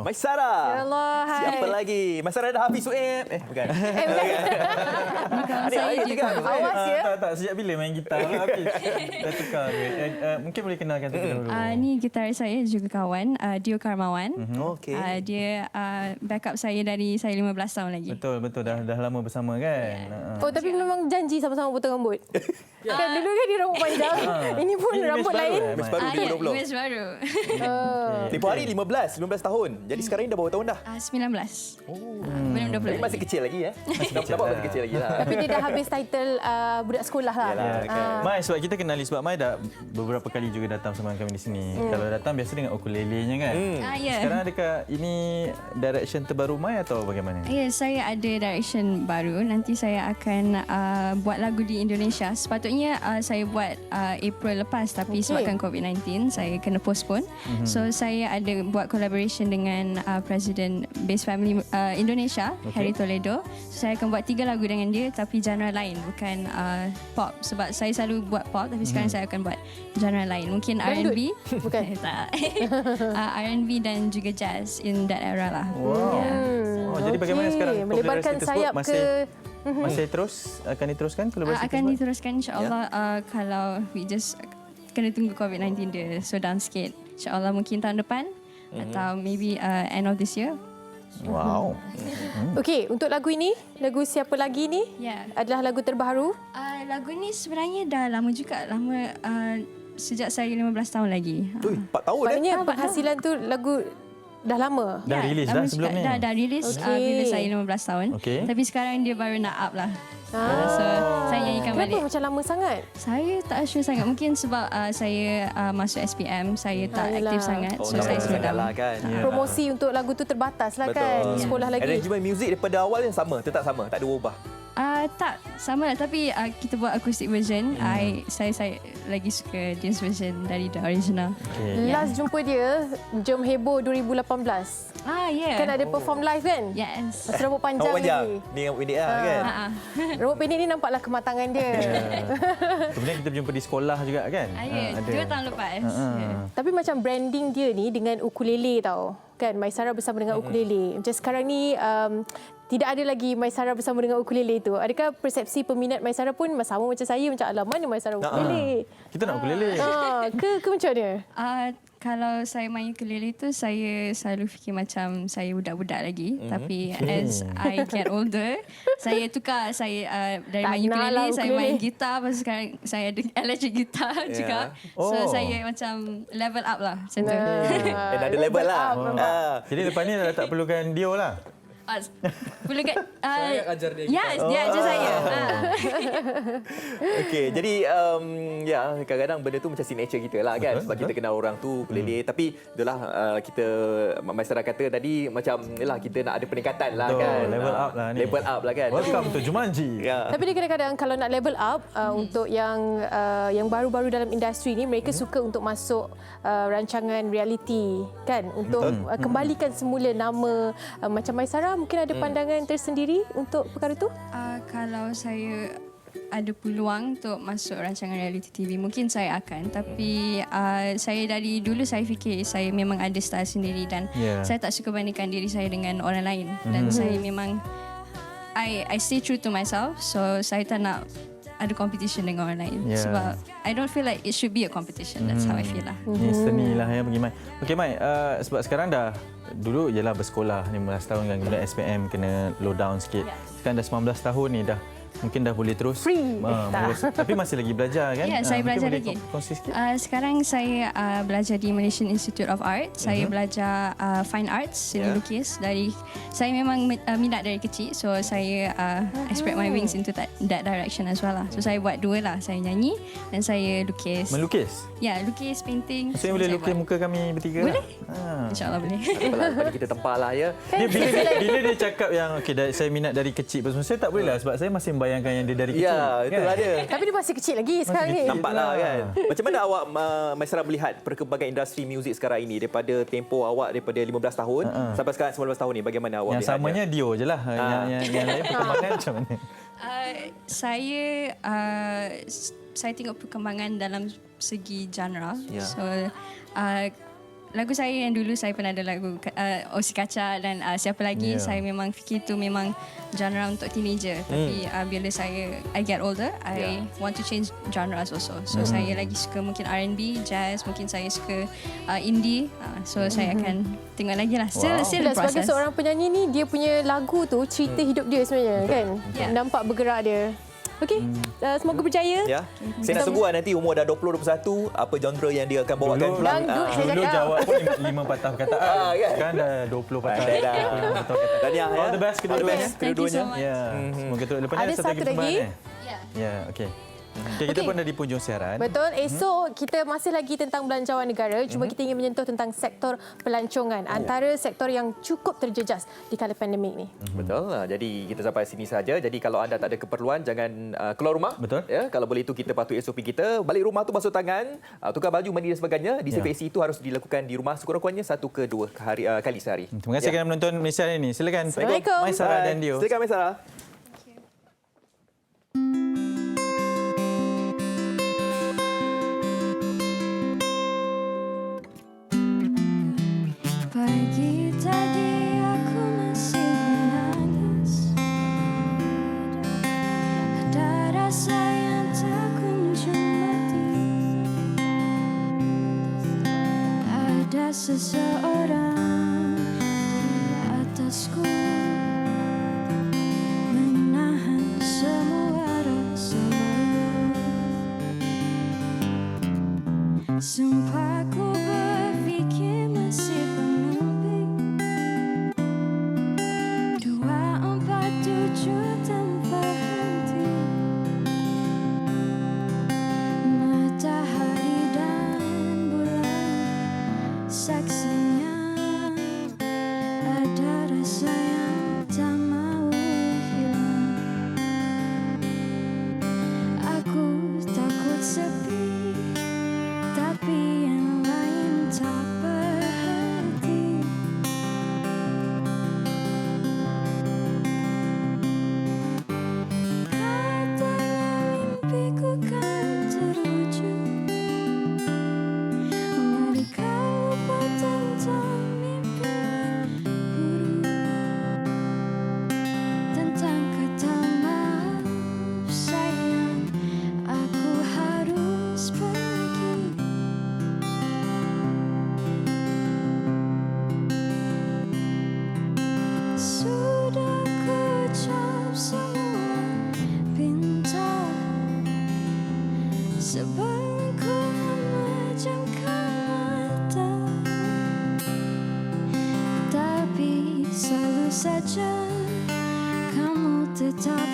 Maisara. Ya Allah, hai. Siapa lagi? Maisara ada Hafiz Sueb. Bukan. Saya juga. Awas ya. Tak, sejak bila main gitar? Hafiz. Dah tukar ke? Mungkin boleh kenalkan terlebih dahulu. Ni gitaris saya juga kawan, Dio Karmawan. Okey. Dia backup saya dari saya 15 tahun lagi. Betul. Dah lama bersama kan? Oh, tapi memang janji sama-sama potong rambut. Kan dulu kan dia rambut panjang. Ini pun rambut lain. Imej baru 2020. Image baru. Tempoh hari 15 tahun. Jadi sekarang ni dah berapa tahun dah? 19. Belum 20. Tapi masih kecil lagi ya. Masih kecil lagi lah. Tapi dia dah habis title budak sekolah lah. Yalah, kan. Mai, sebab kita kenali, sebab Mai dah beberapa kali juga datang sama kami di sini. Kalau datang biasa dengan ukulele-nya kan. Ya. Sekarang adakah ini direction terbaru Mai atau bagaimana? Ya, saya ada direction baru. Nanti saya akan buat lagu di Indonesia. Sepatutnya saya buat April lepas, tapi sebabkan COVID-19 saya kena postpone. So saya ada buat collaboration dengan Presiden Base Family Indonesia, Harry Toledo. So, saya akan buat 3 lagu dengan dia, tapi genre lain, bukan pop. Sebab saya selalu buat pop, tapi sekarang saya akan buat genre lain. Mungkin R&B. Bukan. Tak. R&B dan juga jazz in that era lah. Wow. Oh, jadi bagaimana sekarang? Melebarkan sayap masih terus akan diteruskan kolaborasi akan diteruskan insya-Allah. Kalau we just kena tunggu COVID-19 dia slow down sikit. InsyaAllah mungkin tahun depan atau maybe end of this year. Wow. Okey, untuk lagu ini, lagu Siapa Lagi ni adalah lagu terbaru. Lagu ni sebenarnya dah lama juga, sejak saya 15 tahun lagi. 4 tahun Maknanya penghasilan tu lagu dah lama. Dah rilis dah sebelum ni. Dah rilis bila saya 15 tahun. Tapi sekarang dia baru nak up lah. So saya nyanyikan balik. Kenapa macam lama sangat? Saya tak sure sangat. Mungkin sebab saya masuk SPM, saya tak aktif sangat. So saya slow down. Kan? Promosi untuk lagu tu terbatas lah kan. Sekolah lagi. Arrangement muzik daripada awal yang sama, tetap sama, tak ada ubah. Tak sama lah, tapi kita buat acoustic version. Saya lagi suka James version dari the original. Last jumpa dia Jom Heboh 2018. Kan ada perform live kan? Yes. Masa rambut panjang lagi. Ni rambut pendek lah kan? Rambut pendek ni nampaklah kematangan dia. Kemudian kita berjumpa di sekolah juga kan? Ya, 2 tahun lepas. Tapi macam branding dia ni dengan ukulele tau. Kan Maisara bersama dengan ukulele. Macam sekarang ni tidak ada lagi Maisara bersama dengan ukulele tu. Adakah persepsi peminat Maisara pun sama macam saya, macam alah mana Maisara ukulele? Kita nak ukulele. Ke macam mana? Kalau saya main ukulele tu, saya selalu fikir macam saya budak-budak lagi. Tapi as I get older, saya tukar. Saya dari main ukulele, saya main gitar. Lepas sekarang saya ada electric guitar juga. So saya macam level up lah macam tu. Dah ada level lah. Jadi lepas ni dah tak perlukan Dio lah. Perlukan saya ajar dia. Ya, dia ajar saya. Okey, jadi kadang-kadang benda tu macam signature kita lah kan. Sebab kita kenal orang tu ukulele. Tapi itulah kita Maisara kata tadi macam yalah kita nak ada peningkatan lah kan. Level up lah ni. Level up lah kan. Welcome to Jumanji. Tapi dia kadang-kadang kalau nak level up untuk yang baru-baru dalam industri ni, mereka suka untuk masuk rancangan reality kan, untuk kembalikan semula nama macam Maisara. Mungkin ada pandangan tersendiri untuk perkara tu? Kalau saya ada peluang untuk masuk rancangan reality TV, mungkin saya akan. Tapi saya dari dulu saya fikir saya memang ada style sendiri dan saya tak suka bandingkan diri saya dengan orang lain. Dan saya memang I stay true to myself. So saya tak nak ada competition dengan orang lain. Sebab I don't feel like it should be a competition. That's how I feel lah. Ini seni lah ya bagi Mai. Okey Mai, sebab sekarang dah dulu ialah bersekolah 15 tahun kan, kemudian SPM kena low down sikit. Sekarang dah 19 tahun ni dah mungkin dah boleh terus tapi masih lagi belajar kan? Ya, saya belajar lagi. Sekarang saya belajar di Malaysian Institute of Art. Saya belajar fine arts, seni lukis. Saya memang minat dari kecil, so saya spread my wings into that direction as well lah. So saya buat dua lah, saya nyanyi dan saya lukis. Melukis? Ya, lukis, painting. Maksudnya boleh lukis muka kami bertiga? Boleh. InsyaAllah boleh. Lepas kita tempah lah ya. Bila dia cakap yang saya minat dari kecil, saya tak boleh lah sebab saya masih bayangkan yang dia dari kecil. Ya, itulah dia. Tapi dia masih kecil lagi sekarang ni. Nampaklah kan. Macam mana awak Maisara melihat perkembangan industri muzik sekarang ini daripada tempoh awak daripada 15 tahun sampai sekarang 19 tahun ni, bagaimana awak yang melihatnya? Samanya Dio je lah. Yang lain perkembangan macam mana? Saya tengok perkembangan dalam segi genre. So lagu saya yang dulu saya pernah ada lagu Osi Kaca dan siapa lagi, saya memang fikir itu memang genre untuk teenager. Tapi bila I get older, I want to change genres also. So saya lagi suka mungkin R&B, jazz, mungkin saya suka indie. So saya akan tengok lagi lah. Still the process. Sebagai seorang penyanyi ni, dia punya lagu tu cerita hidup dia sebenarnya kan. Nampak bergerak dia. Okey, semoga berjaya. Ya. Saya nak tunggu nanti umur dah 20-21, apa genre yang dia akan bawakan pulang. Dulu jawab pun 5 patah perkataan. Kan dah 20 patah. Tahniah ya. All the best kedua-duanya. Ya. Semoga terus. Lepas ni ada satu lagi. Ya, okey. Okay, kita pun dah di penhujung siaran. Betul. Esok kita masih lagi tentang belanjawan negara. Cuma kita ingin menyentuh tentang sektor pelancongan. Antara sektor yang cukup terjejas di kala pandemik ni. Betul. Jadi kita sampai sini saja. Jadi kalau anda tak ada keperluan, jangan keluar rumah. Betul. Ya, kalau boleh itu kita patuhi SOP kita. Balik rumah tu basuh tangan, tukar baju, mandi dan sebagainya. Disinfeksi itu harus dilakukan di rumah sekurang-kurangnya 1 ke 2 kali sehari. Terima kasih kerana menonton Malaysia hari ini. Silakan. Assalamualaikum. Maisara dan Dio. Silakan Maisara. Pagi tadi aku masih menangis. Ada rasa yang tak kunjung mati. Ada seseorang di atasku, menahan semua rasa. Sumpah ku berfikir masih bermimpi. 247 tanpa henti. Matahari dan bulan saksinya. Ada rasa yang tak mau hilang. Aku takut sepi, tapi yang lain tak berhenti. Katanya mimpiku kan terwujud. Mereka lupa tentang mimpi buruk, tentang kata maaf sayang. Aku harus pergi. Sudah ku ucap semua bintang sebelum ku memejamkan mata. Tapi selalu saja kamu tetap